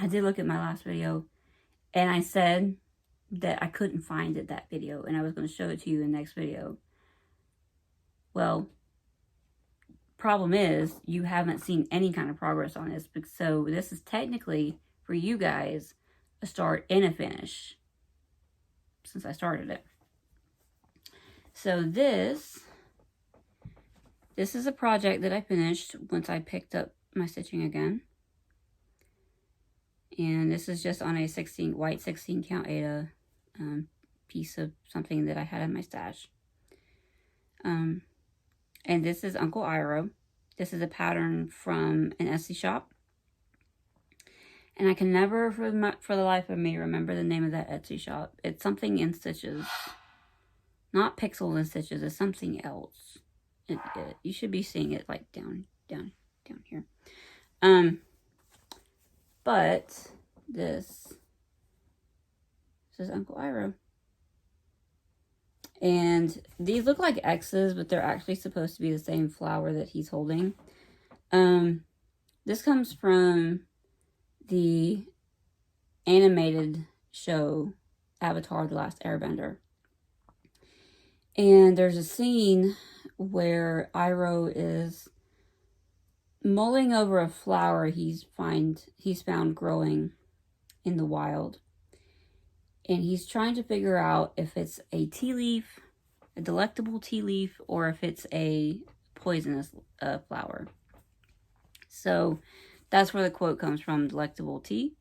I did look at my last video, and I said that I couldn't find it, that video, and I was going to show it to you in the next video. Well, problem is you haven't seen any kind of progress on this, so this is technically for you guys a start and a finish since I started it. So this is a project that I finished once I picked up my stitching again. And this is just on a white 16 count Ada piece of something that I had in my stash. And this is Uncle Iroh. This is a pattern from an Etsy shop. And I can never, for the life of me, remember the name of that Etsy shop. It's something in stitches. Not pixels and stitches. It's something else. You should be seeing it like down here. But this is Uncle Iroh. And these look like X's, but they're actually supposed to be the same flower that he's holding. This comes from the animated show Avatar: The Last Airbender. And there's a scene where Iroh is mulling over a flower he's found growing in the wild. And he's trying to figure out if it's a tea leaf, a delectable tea leaf, or if it's a poisonous flower. So that's where the quote comes from: delectable tea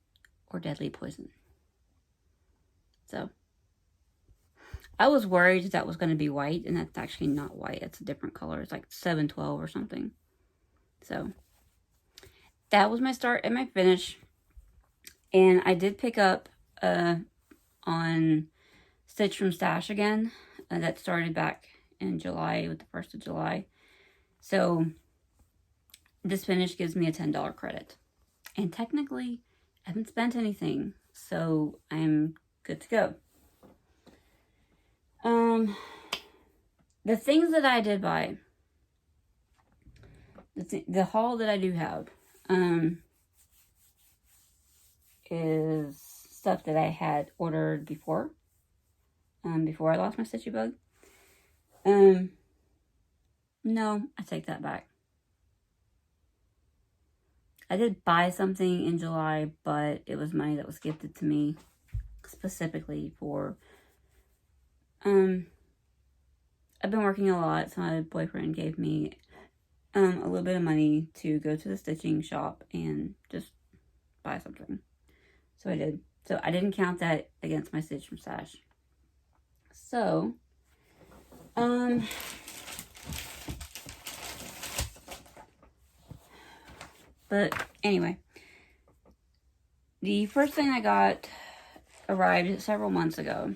or deadly poison. So I was worried that was going to be white, and that's actually not white. It's a different color. It's like 712 or something. So that was my start and my finish. And I did pick up on Stitch from Stash again. That started back in July, with the 1st of July. So this finish gives me a $10 credit. And technically, I haven't spent anything. So I'm good to go. The things that I did buy, the haul that I do have, is stuff that I had ordered before I lost my stitchy bug. No, I take that back. I did buy something in July, but it was money that was gifted to me specifically for, I've been working a lot, so my boyfriend gave me a little bit of money to go to the stitching shop and just buy something. So I did. So I didn't count that against my stitch from stash. So, but anyway, the first thing I got arrived several months ago,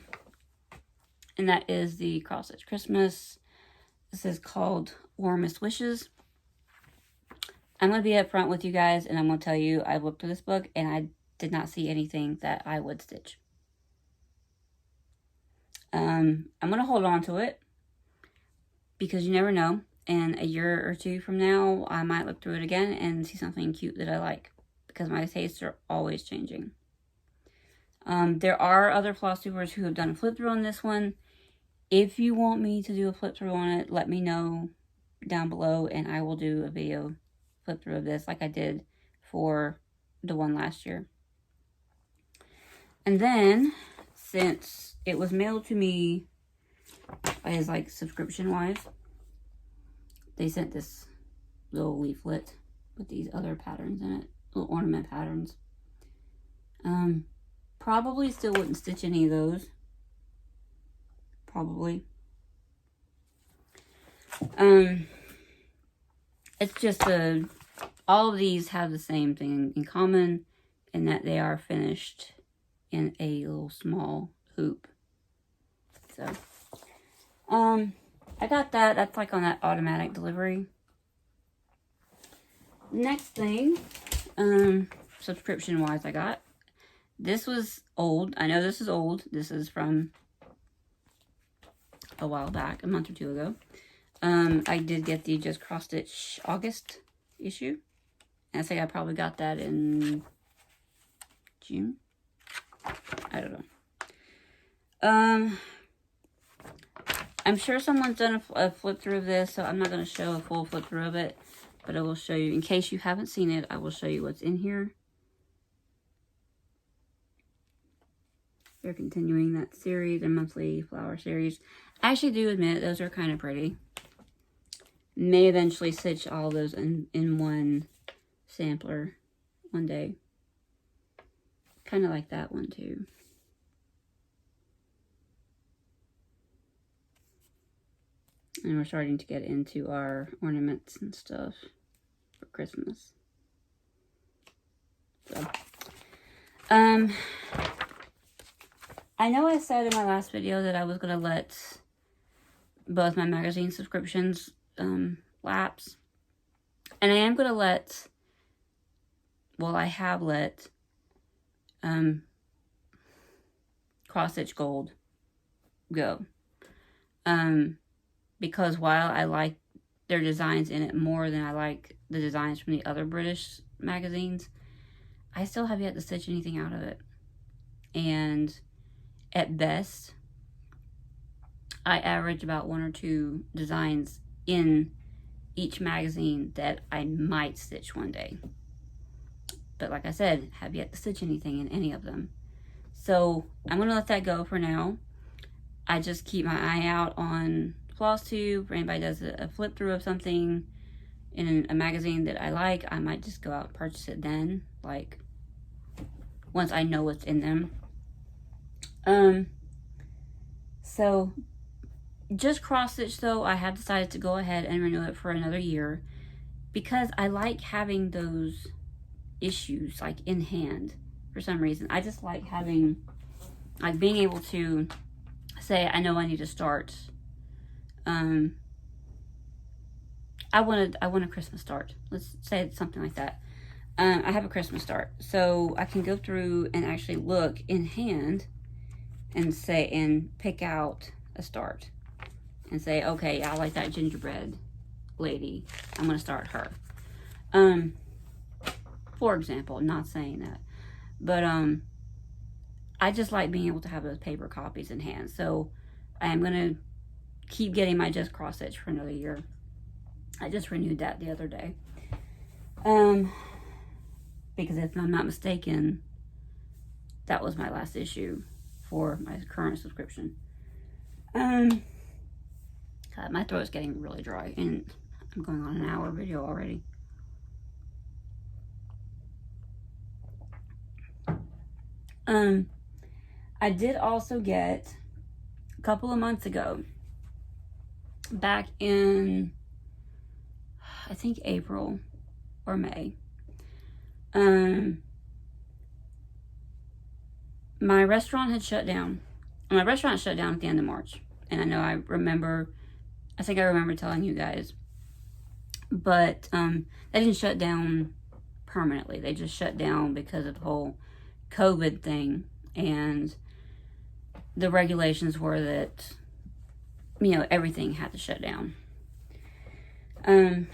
and that is the Cross Stitch Christmas. This is called Warmest Wishes. I'm going to be upfront with you guys, and I'm going to tell you, I looked through this book, and I did not see anything that I would stitch. I'm going to hold on to it, because you never know. And a year or two from now, I might look through it again and see something cute that I like, because my tastes are always changing. There are other Flosstubers who have done a flip through on this one. If you want me to do a flip through on it, let me know down below, and I will do a video flip through of this like I did for the one last year. And then, since it was mailed to me as like subscription wise, they sent this little leaflet with these other patterns in it, little ornament patterns. Probably still wouldn't stitch any of those. Probably. It's just all of these have the same thing in common, in that they are finished in a little small hoop. So, I got that. That's like on that automatic delivery. Next thing, subscription wise, I got. This was old. I know this is old. This is from a while back, a month or two ago. I did get the Just Cross Stitch August issue. And I think I probably got that in June. I don't know. I'm sure someone's done a flip through of this, so I'm not going to show a full flip through of it. But I will show you, in case you haven't seen it, I will show you what's in here. They're continuing that series, their monthly flower series. I actually do admit those are kind of pretty. May eventually stitch all those in one sampler one day. Kind of like that one too. And we're starting to get into our ornaments and stuff for Christmas. So, I know I said in my last video that I was going to let both my magazine subscriptions lapse. And I am going to let, well, I have let Cross Stitch Gold go. Because while I like their designs in it more than I like the designs from the other British magazines, I still have yet to stitch anything out of it. And at best, I average about 1 or 2 designs in each magazine that I might stitch one day. But like I said, have yet to stitch anything in any of them. So I'm going to let that go for now. I just keep my eye out on Flosstube. If anybody does a flip through of something in a magazine that I like, I might just go out and purchase it then. Like, once I know what's in them. So, just cross stitch though, I have decided to go ahead and renew it for another year. Because I like having those issues, like, in hand. For some reason. I just like having, like, being able to say, I know I need to start. I want a Christmas start. Let's say something like that. I have a Christmas start. So I can go through and actually look in hand and say, and pick out a start. And say, okay, I like that gingerbread lady. I'm going to start her. For example, not saying that. But I just like being able to have those paper copies in hand. So I am going to keep getting my Just Cross Stitch for another year. I just renewed that the other day. Because if I'm not mistaken, that was my last issue for my current subscription. God, my throat's getting really dry, and I'm going on an hour video already. I did also get a couple of months ago, back in, I think April or May, my restaurant had shut down. My restaurant shut down at the end of March. And I know I think I remember telling you guys. But they didn't shut down permanently. They just shut down because of the whole COVID thing. And the regulations were that, you know, everything had to shut down.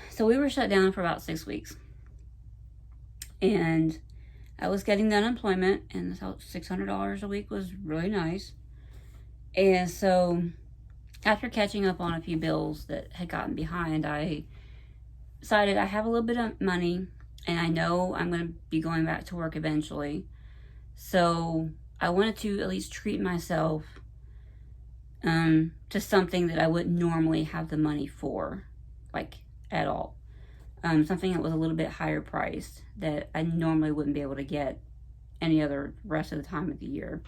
So we were shut down for about 6 weeks. And I was getting the unemployment, and $600 a week was really nice. And so after catching up on a few bills that had gotten behind, I decided I have a little bit of money, and I know I'm going to be going back to work eventually. So I wanted to at least treat myself to something that I wouldn't normally have the money for, like, at all. Something that was a little bit higher priced that I normally wouldn't be able to get any other rest of the time of the year.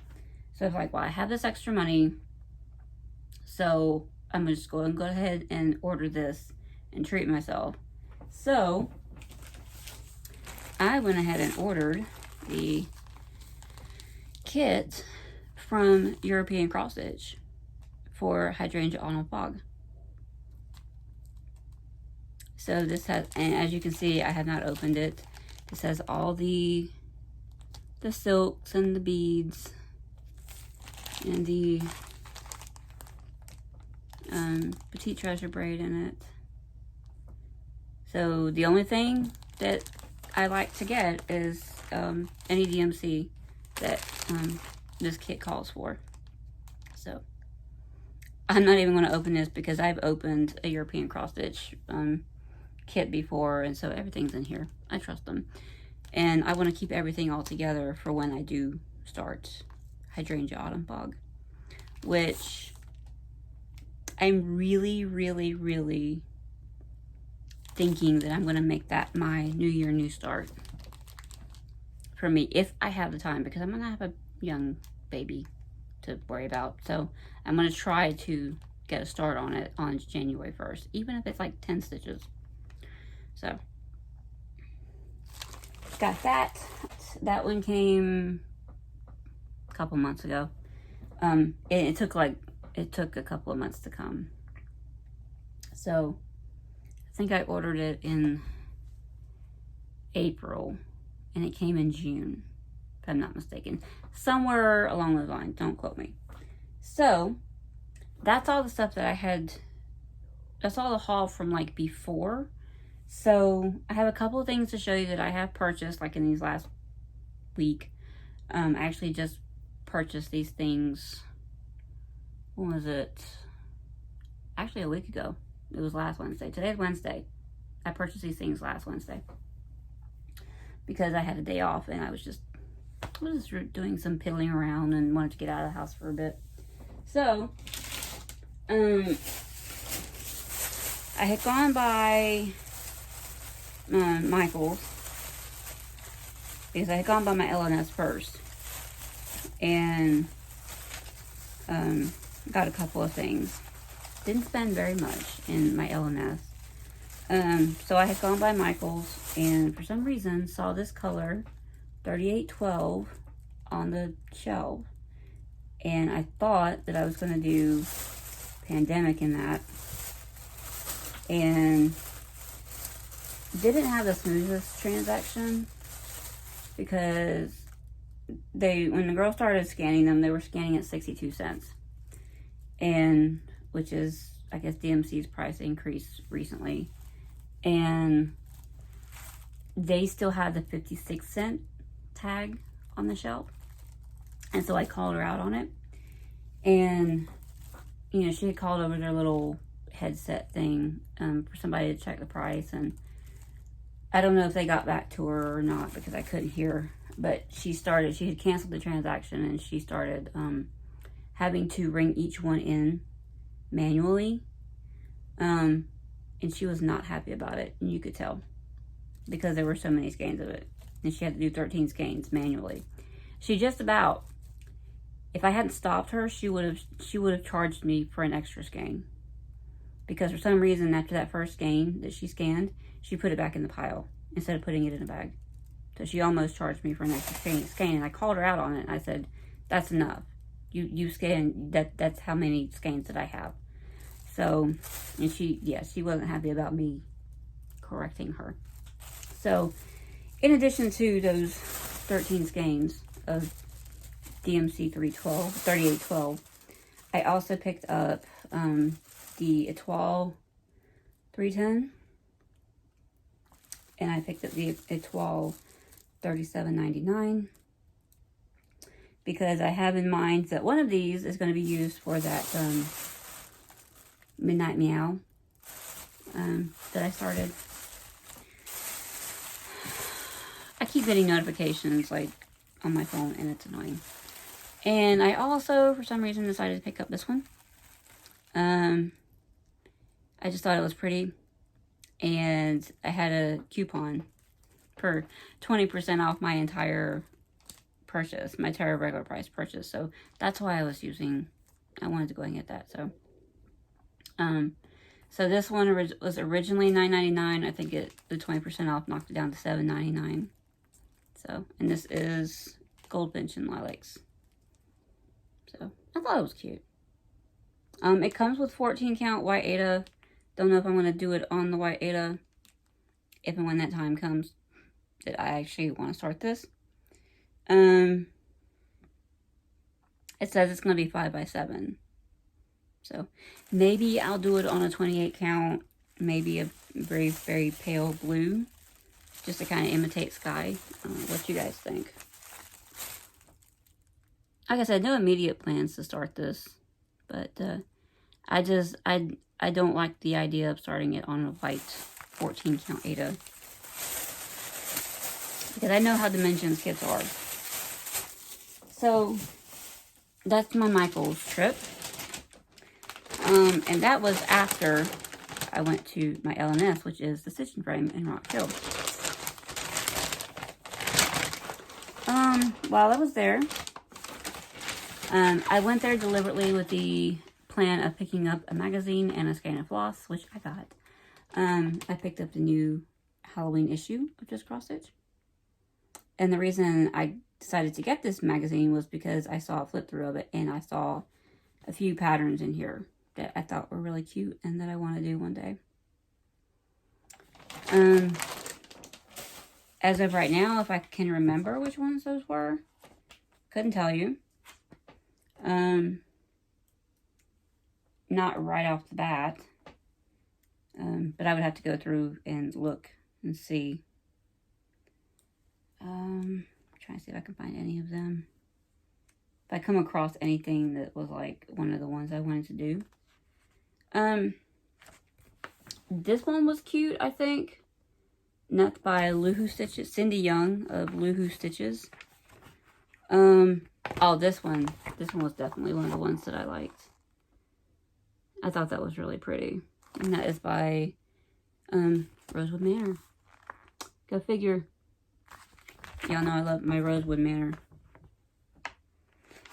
So I was like, well, I have this extra money, so I'm just going to go ahead and order this and treat myself. So I went ahead and ordered the kit from European Cross Stitch for Hydrangea Autumn Fog. So this has, and as you can see, I have not opened it. This has all the silks and the beads and the petite treasure braid in it. So the only thing that I like to get is any DMC that this kit calls for. So I'm not even going to open this because I've opened a European Cross Stitch kit before, and so everything's in here. I trust them, and I want to keep everything all together for when I do start Hydrangea Autumn Fog, which I'm really thinking that I'm going to make that my New Year, New Start for me, if I have the time, because I'm going to have a young baby to worry about. So I'm going to try to get a start on it on January 1st, even if it's like 10 stitches. So got that. That one came a couple months ago. It took a couple of months to come. So I think I ordered it in April, and it came in June, if I'm not mistaken. Somewhere along those lines, don't quote me. So that's all the stuff that I had. That's all the haul from like before. So I have a couple of things to show you that I have purchased, like in these last week. I actually just purchased these things. When was it? Actually a week ago. It was last Wednesday. Today's Wednesday. I purchased these things last Wednesday because I had a day off, and I was just doing some piddling around and wanted to get out of the house for a bit. So I had gone by Michael's because I had gone by my L&S first and got a couple of things. Didn't spend very much in my L&S. So I had gone by Michael's, and for some reason saw this color 3812 on the shelf, and I thought that I was going to do Pandemic in that, and didn't have the smoothest transaction because when the girl started scanning them, they were scanning at 62 cents, and which is, I guess, DMC's price increased recently, and they still had the 56 cent tag on the shelf. And so I called her out on it. And, you know, she had called over their little headset thing for somebody to check the price. And I don't know if they got back to her or not because I couldn't hear. But she had canceled the transaction and she started having to ring each one in manually. And she was not happy about it. And you could tell because there were so many skeins of it. And she had to do 13 skeins manually. She just about, if I hadn't stopped her, she would have charged me for an extra skein. Because for some reason, after that first skein that she scanned, she put it back in the pile instead of putting it in a bag. So she almost charged me for an extra skein. And I called her out on it. And I said, that's enough. You scan, that's how many skeins that I have. So, and she wasn't happy about me correcting her. So, in addition to those 13 skeins of DMC 3812, I also picked up the Étoile 310. And I picked up the Étoile 37.99. Because I have in mind that one of these is going to be used for that Midnight Meow that I started. I keep getting notifications like on my phone and it's annoying. And I also, for some reason, decided to pick up this one. I just thought it was pretty. And I had a coupon for 20% off my entire purchase, my entire regular price purchase. So that's why I wanted to go and get that. So so this one was originally $9.99. I think the 20% off knocked it down to $7.99. So, and this is Goldfinch and Lilacs. So I thought it was cute. It comes with 14 count white Aida. Don't know if I'm going to do it on the white Aida if and when that time comes that I actually want to start this. It says it's going to be 5x7. So maybe I'll do it on a 28 count, maybe a very, very pale blue, just to kind of imitate sky. What you guys think? Like I said, no immediate plans to start this, but I don't like the idea of starting it on a white 14 count Aida. Because I know how dimensions kits are. So, that's my Michaels trip. And that was after I went to my LNS, which is the Stitching Frame in Rock Hill. While I was there, I went there deliberately with the plan of picking up a magazine and a skein of floss, which I got. I picked up the new Halloween issue of Just Cross Stitch. And the reason I decided to get this magazine was because I saw a flip through of it and I saw a few patterns in here that I thought were really cute and that I want to do one day. As of right now, if I can remember which ones those were, couldn't tell you. Not right off the bat. But I would have to go through and look and see. I'm trying to see if I can find any of them. If I come across anything that was like one of the ones I wanted to do. This one was cute, I think. Not by Luhu Stitches. Cindy Young of Luhu Stitches. Oh, this one. This one was definitely one of the ones that I liked. I thought that was really pretty. And that is by Rosewood Manor. Go figure. Y'all know I love my Rosewood Manor.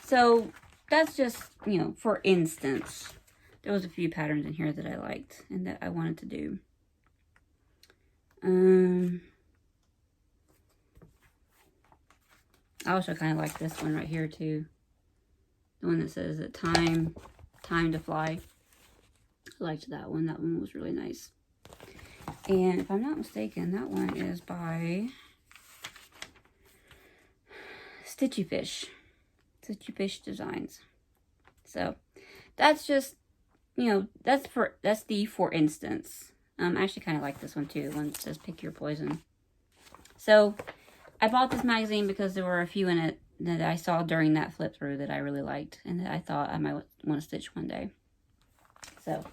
So, that's just, you know, for instance. There was a few patterns in here that I liked and that I wanted to do. I also kind of like this one right here too. The one that says that time to fly. I liked that one. That one was really nice. And if I'm not mistaken, that one is by Stitchy Fish. Stitchy Fish Designs. So that's just, you know, that's the for instance. I actually kind of like this one too. The one that says pick your poison. So I bought this magazine because there were a few in it that I saw during that flip through that I really liked and that I thought I might want to stitch one day. So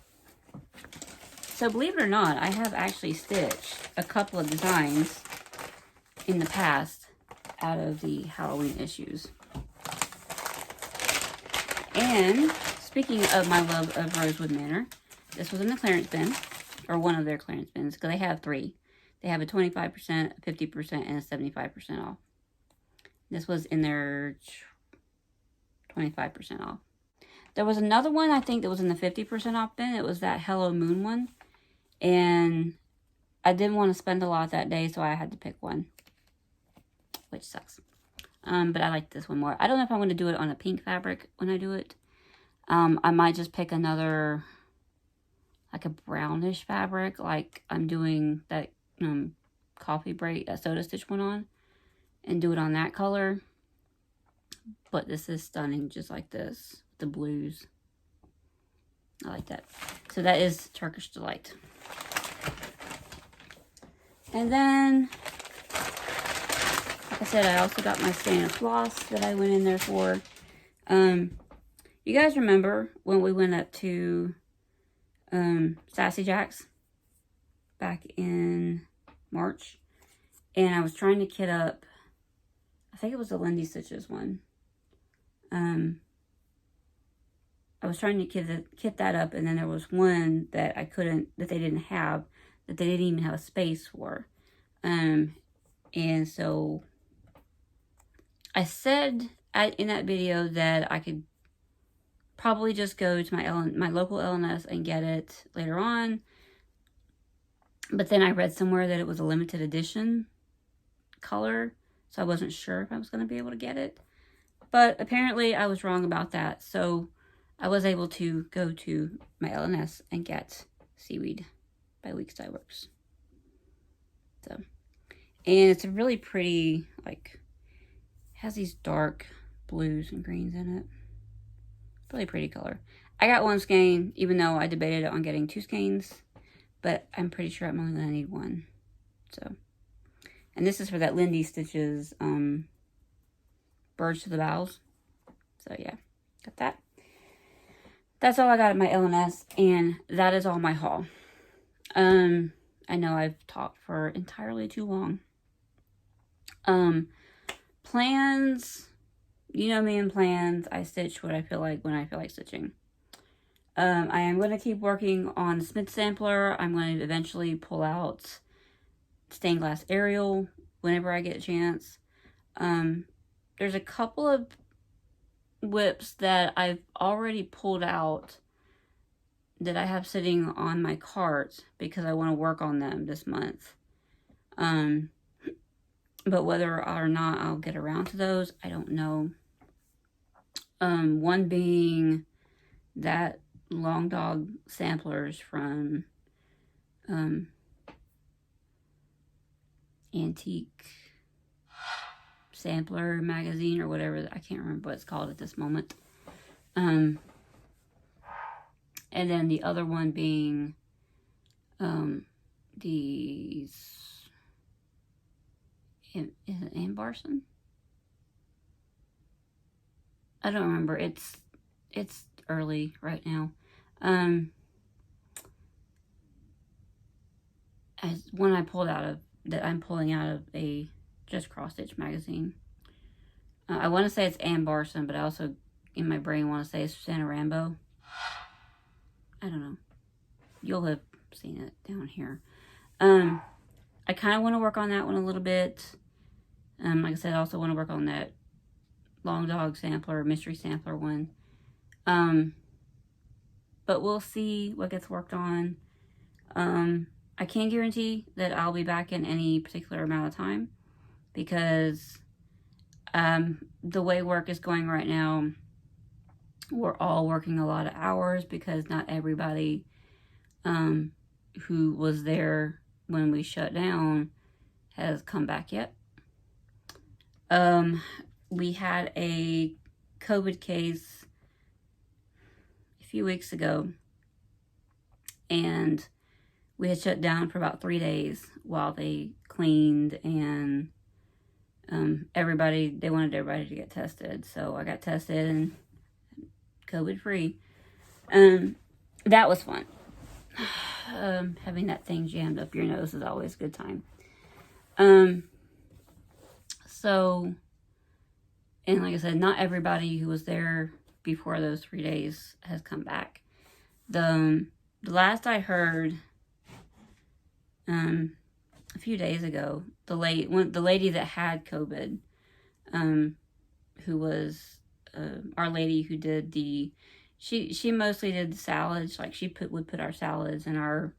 believe it or not, I have actually stitched a couple of designs in the past out of the Halloween issues. And speaking of my love of Rosewood Manor, this was in the clearance bin, or one of their clearance bins, because they have 3. They have a 25%, a 50%, and a 75% off. This was in their 25% off. There was another one, I think, that was in the 50% off bin. It was that Hello Moon one. And I didn't want to spend a lot that day, so I had to pick one. Which sucks. But I like this one more. I don't know if I'm going to do it on a pink fabric when I do it. I might just pick another, like a brownish fabric, like I'm doing that coffee break, that soda stitch one on, and do it on that color. But this is stunning, just like this, the blues. I like that. So that is Turkish Delight. And then, like I said, I also got my stain of floss that I went in there for. You guys remember when we went up to Sassy Jack's back in March? And I was trying to kit up, I think it was the Lindy Stitches one. I was trying to kit that up, and then there was one that I couldn't, that they didn't have, that they didn't even have a space for. And so I said in that video that I could probably just go to my local LNS and get it later on. But then I read somewhere that it was a limited edition color, so I wasn't sure if I was going to be able to get it. But apparently I was wrong about that, so I was able to go to my LNS and get Seaweed by Weeks Dye Works. So, and it's a really pretty, like, has these dark blues and greens in it. Really pretty color. I got one skein, even though I debated on getting 2 skeins, but I'm pretty sure I'm only going to need 1. So, and this is for that Lindy Stitches Birds to the Boughs. So yeah, got that. That's all I got at my LNS, and that is all my haul. I know I've talked for entirely too long. Plans, you know me and plans. I stitch what I feel like when I feel like stitching. I am going to keep working on the Smith Sampler. I'm going to eventually pull out Stained Glass Ariel whenever I get a chance. There's a couple of whips that I've already pulled out that I have sitting on my cart because I want to work on them this month. But whether or not I'll get around to those, I don't know. One being that Long Dog samplers from Antique Sampler magazine or whatever. I can't remember what it's called at this moment. And then the other one being these, is it Ambarson? I don't remember. It's early right now. As one I pulled out of, that I'm pulling out of a Just Cross Stitch magazine. I want to say it's Ambarson, but I also in my brain want to say it's Santa Rambo. I don't know. You'll have seen it down here. I kind of want to work on that one a little bit. Like I said, I also want to work on that Long Dog Sampler, Mystery Sampler one. But we'll see what gets worked on. I can't guarantee that I'll be back in any particular amount of time because the way work is going right now, we're all working a lot of hours because not everybody who was there when we shut down has come back yet. We had a COVID case a few weeks ago, and we had shut down for about 3 days while they cleaned and they wanted everybody to get tested. So I got tested and COVID free. That was fun. Having that thing jammed up your nose is always a good time. So, and like I said, not everybody who was there before those 3 days has come back. The last I heard, a few days ago, the lady that had COVID, who was our lady who did she mostly did the salads. Like she would put our salads in our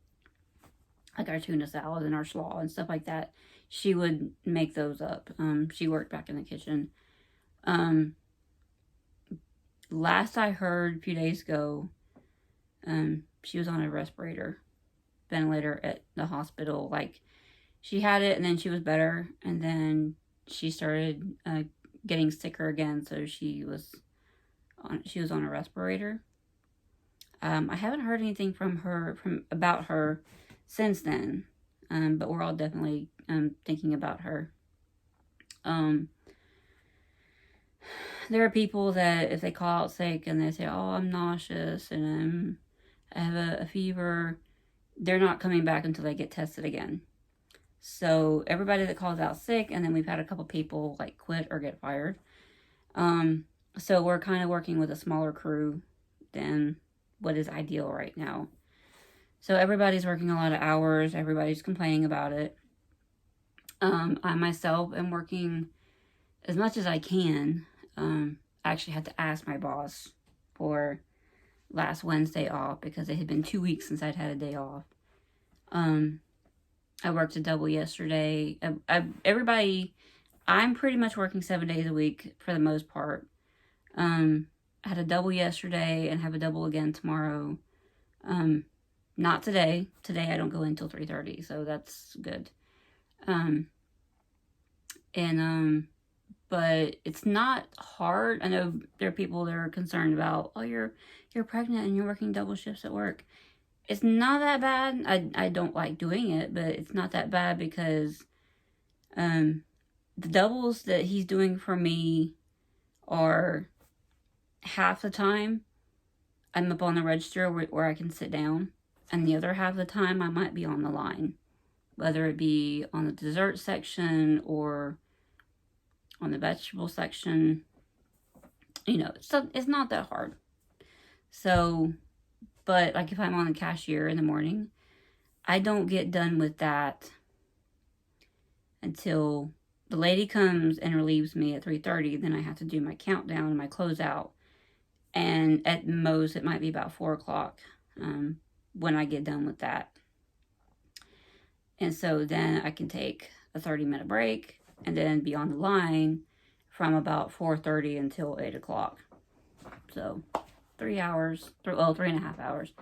tuna salad and our slaw and stuff like that. She would make those up. She worked back in the kitchen. Last I heard a few days ago, she was on a ventilator at the hospital. Like, she had it and then she was better, and then she started getting sicker again, so she was on a respirator. I haven't heard anything about her since then, but we're all definitely thinking about her. There are people that if they call out sick and they say, "Oh, I'm nauseous and I have a fever," they're not coming back until they get tested again. So everybody that calls out sick, and then we've had a couple people like quit or get fired. So we're kind of working with a smaller crew than what is ideal right now. So everybody's working a lot of hours. Everybody's complaining about it. I myself am working as much as I can. I actually had to ask my boss for last Wednesday off because it had been 2 weeks since I'd had a day off. I worked a double yesterday. I'm pretty much working 7 days a week for the most part. I had a double yesterday and have a double again tomorrow. Not today. Today I don't go in until 3:30, so that's good. But it's not hard. I know there are people that are concerned about, oh, you're pregnant and you're working double shifts at work. It's not that bad. I don't like doing it, but it's not that bad because the doubles that he's doing for me are half the time I'm up on the register where I can sit down, and the other half of the time I might be on the line, whether it be on the dessert section or on the vegetable section. You know, so it's not that hard. So, but like if I'm on the cashier in the morning, I don't get done with that until the lady comes and relieves me at 3:30. Then I have to do my countdown and my closeout. And at most, it might be about 4 o'clock when I get done with that. And so then I can take a 30-minute break and then be on the line from about 4:30 until 8 o'clock. So 3 hours, 3.5 hours.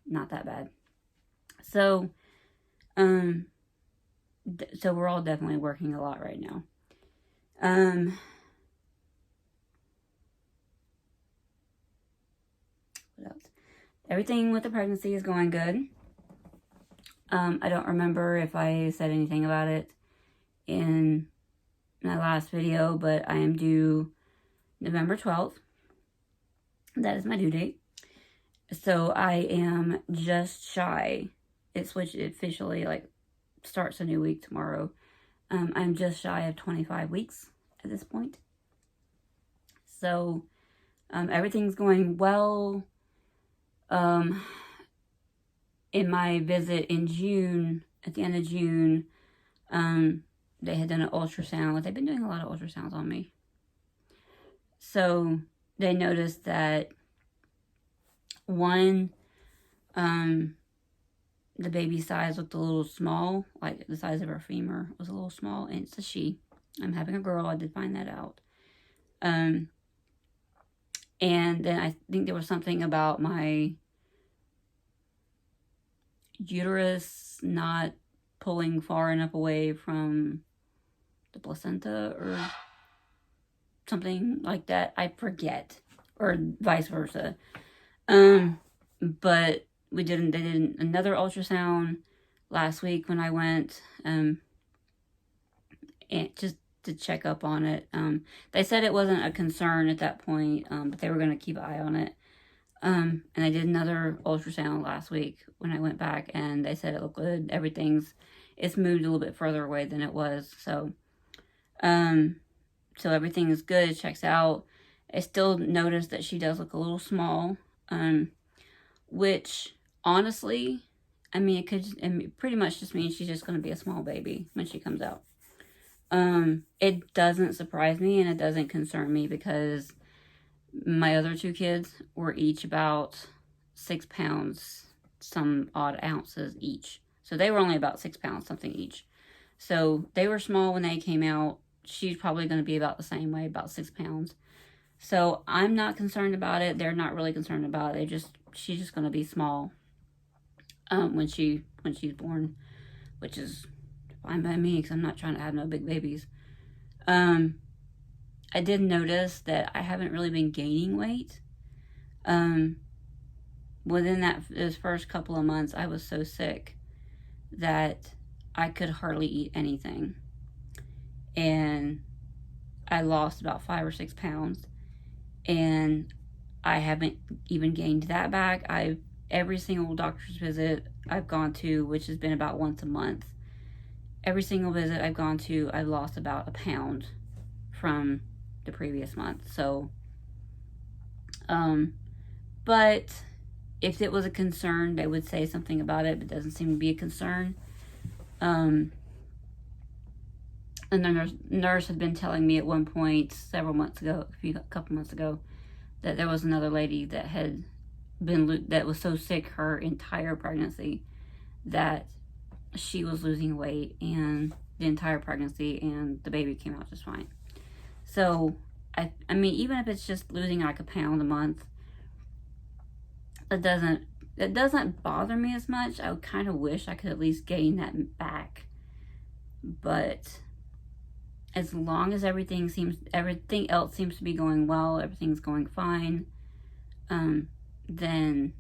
Not that bad. So, so we're all definitely working a lot right now. What else? Everything with the pregnancy is going good. I don't remember if I said anything about it in my last video, but I am due November 12th. That is my due date. So I am just shy. It officially starts a new week tomorrow. I'm just shy of 25 weeks at this point. So everything's going well. In my visit in June, at the end of June, they had done an ultrasound. They've been doing a lot of ultrasounds on me. So they noticed that one, the baby size looked a little small, like the size of her femur was a little small, and it's a she. I'm having a girl, I did find that out. And then I think there was something about my uterus not pulling far enough away from the placenta or something like that. I forget. Or vice versa. But they did another ultrasound last week when I went, and just to check up on it. They said it wasn't a concern at that point, but they were going to keep an eye on it. And I did another ultrasound last week when I went back, and they said it looked good. It's moved a little bit further away than it was. So everything is good. It checks out. I still noticed that she does look a little small, which honestly, I mean, it pretty much just means she's just going to be a small baby when she comes out. It doesn't surprise me and it doesn't concern me because my other two kids were each about 6 pounds, some odd ounces each. So they were only about 6 pounds something each. So they were small when they came out. She's probably going to be about the same way, about 6 pounds. So I'm not concerned about it. They're not really concerned about it. She's just going to be small when she's born, which is fine by me because I'm not trying to have no big babies. I did notice that I haven't really been gaining weight. Within those first couple of months, I was so sick that I could hardly eat anything. And I lost about 5 or 6 pounds. And I haven't even gained that back. Every single doctor's visit I've gone to, which has been about once a month, every single visit I've gone to, I've lost about 1 pound from the previous month. So, but if it was a concern, they would say something about it, but it doesn't seem to be a concern. And the nurse had been telling me at one point, a couple months ago, that there was another lady that was so sick her entire pregnancy that she was losing weight and the entire pregnancy, and the baby came out just fine. So, I mean, even if it's just losing like 1 pound a month, it doesn't bother me as much. I kind of wish I could at least gain that back. But as long as everything else seems to be going well, everything's going fine, then,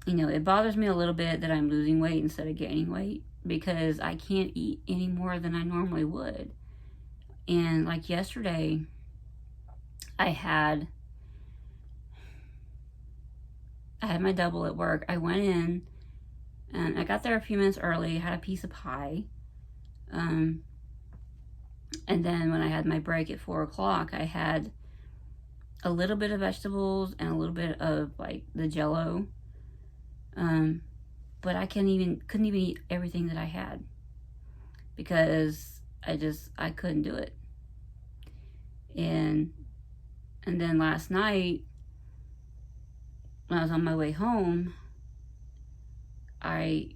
it bothers me a little bit that I'm losing weight instead of gaining weight because I can't eat any more than I normally would. And like yesterday, I had my double at work. I went in and I got there a few minutes early, had a piece of pie. And then when I had my break at 4 o'clock, I had a little bit of vegetables and a little bit of like the Jell-O. But I couldn't even eat everything that I had because I couldn't do it. And then last night, when I was on my way home, I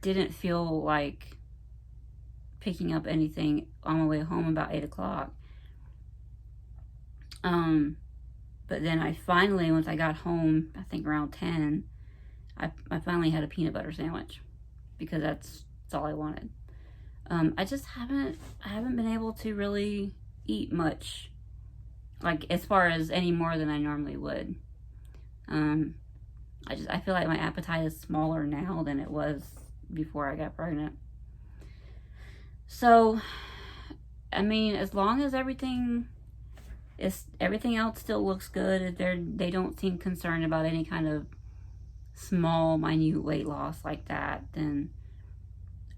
didn't feel like picking up anything on my way home about 8 o'clock. But then I finally, once I got home, I think around 10, I finally had a peanut butter sandwich because that's all I wanted. I haven't been able to really eat much, like as far as any more than I normally would. I feel like my appetite is smaller now than it was before I got pregnant. So, I mean, as long as everything else still looks good, they don't seem concerned about any kind of small, minute weight loss like that, then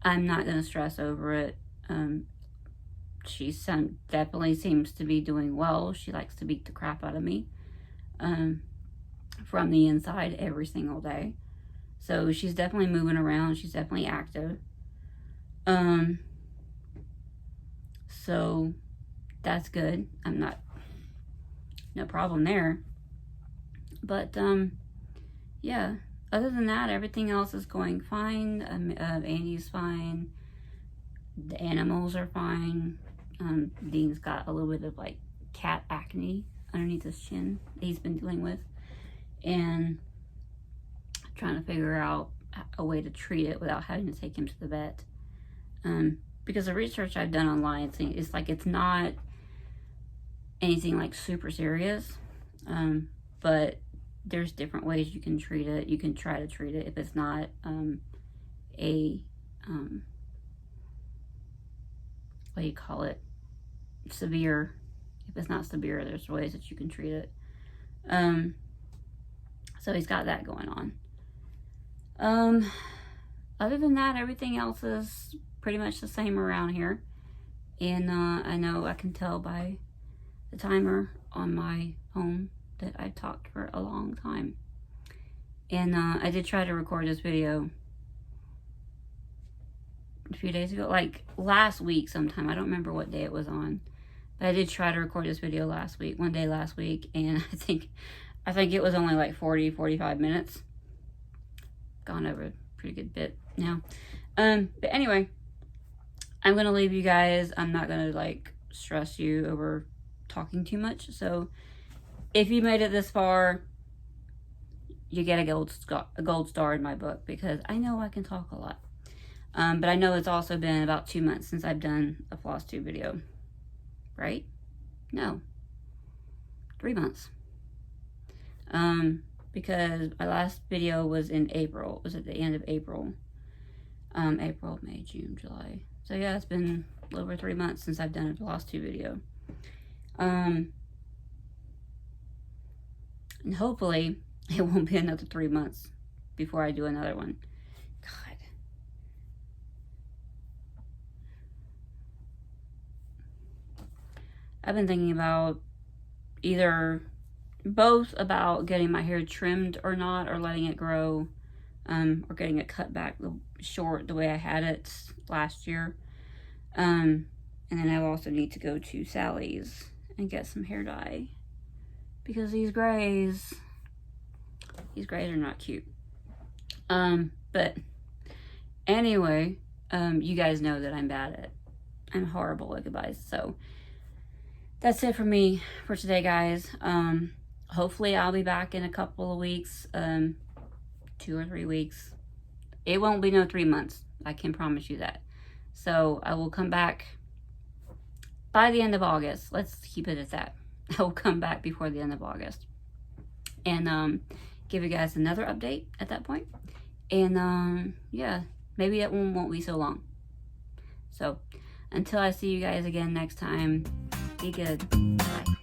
I'm not going to stress over it. She definitely seems to be doing well. She likes to beat the crap out of me from the inside every single day. So she's definitely moving around. She's definitely active. So that's good. No problem there. But, yeah. Other than that, everything else is going fine. Andy's fine. The animals are fine. Dean's got a little bit of like cat acne underneath his chin that he's been dealing with, and trying to figure out a way to treat it without having to take him to the vet. Because the research I've done online, it's not anything like super serious, but there's different ways you can treat it. You can try to treat it if it's not what do you call it, severe. If it's not severe, there's ways that you can treat it. So he's got that going on. Other than that, everything else is pretty much the same around here. And I know I can tell by the timer on my phone that I talked for a long time. And I did try to record this video a few days ago, like last week sometime. I don't remember what day it was on, but I did try to record this video one day last week, and I think it was only like 40-45 minutes. Gone over a pretty good bit now. But anyway, I'm gonna leave you guys. I'm not gonna like stress you over talking too much. So if you made it this far, you get a gold star in my book, because I know I can talk a lot. But I know it's also been about 2 months since I've done a Flosstube video, right? No, 3 months. Because my last video was in April. It was at the end of April. April, May, June, July. So yeah, it's been a little over 3 months since I've done a Flosstube video. And hopefully it won't be another 3 months before I do another one. God. I've been thinking about both about getting my hair trimmed or not, or letting it grow, or getting it cut back short the way I had it last year. And then I also need to go to Sally's and get some hair dye, because these grays are not cute. But anyway, you guys know that I'm horrible at goodbyes. So that's it for me for today, guys. Hopefully I'll be back in a couple of weeks, 2 or 3 weeks. It won't be no 3 months. I can promise you that. So I will come back by the end of August. Let's keep it at that. I will come back before the end of August. And give you guys another update at that point. And yeah, maybe it won't be so long. So until I see you guys again next time, be good. Bye.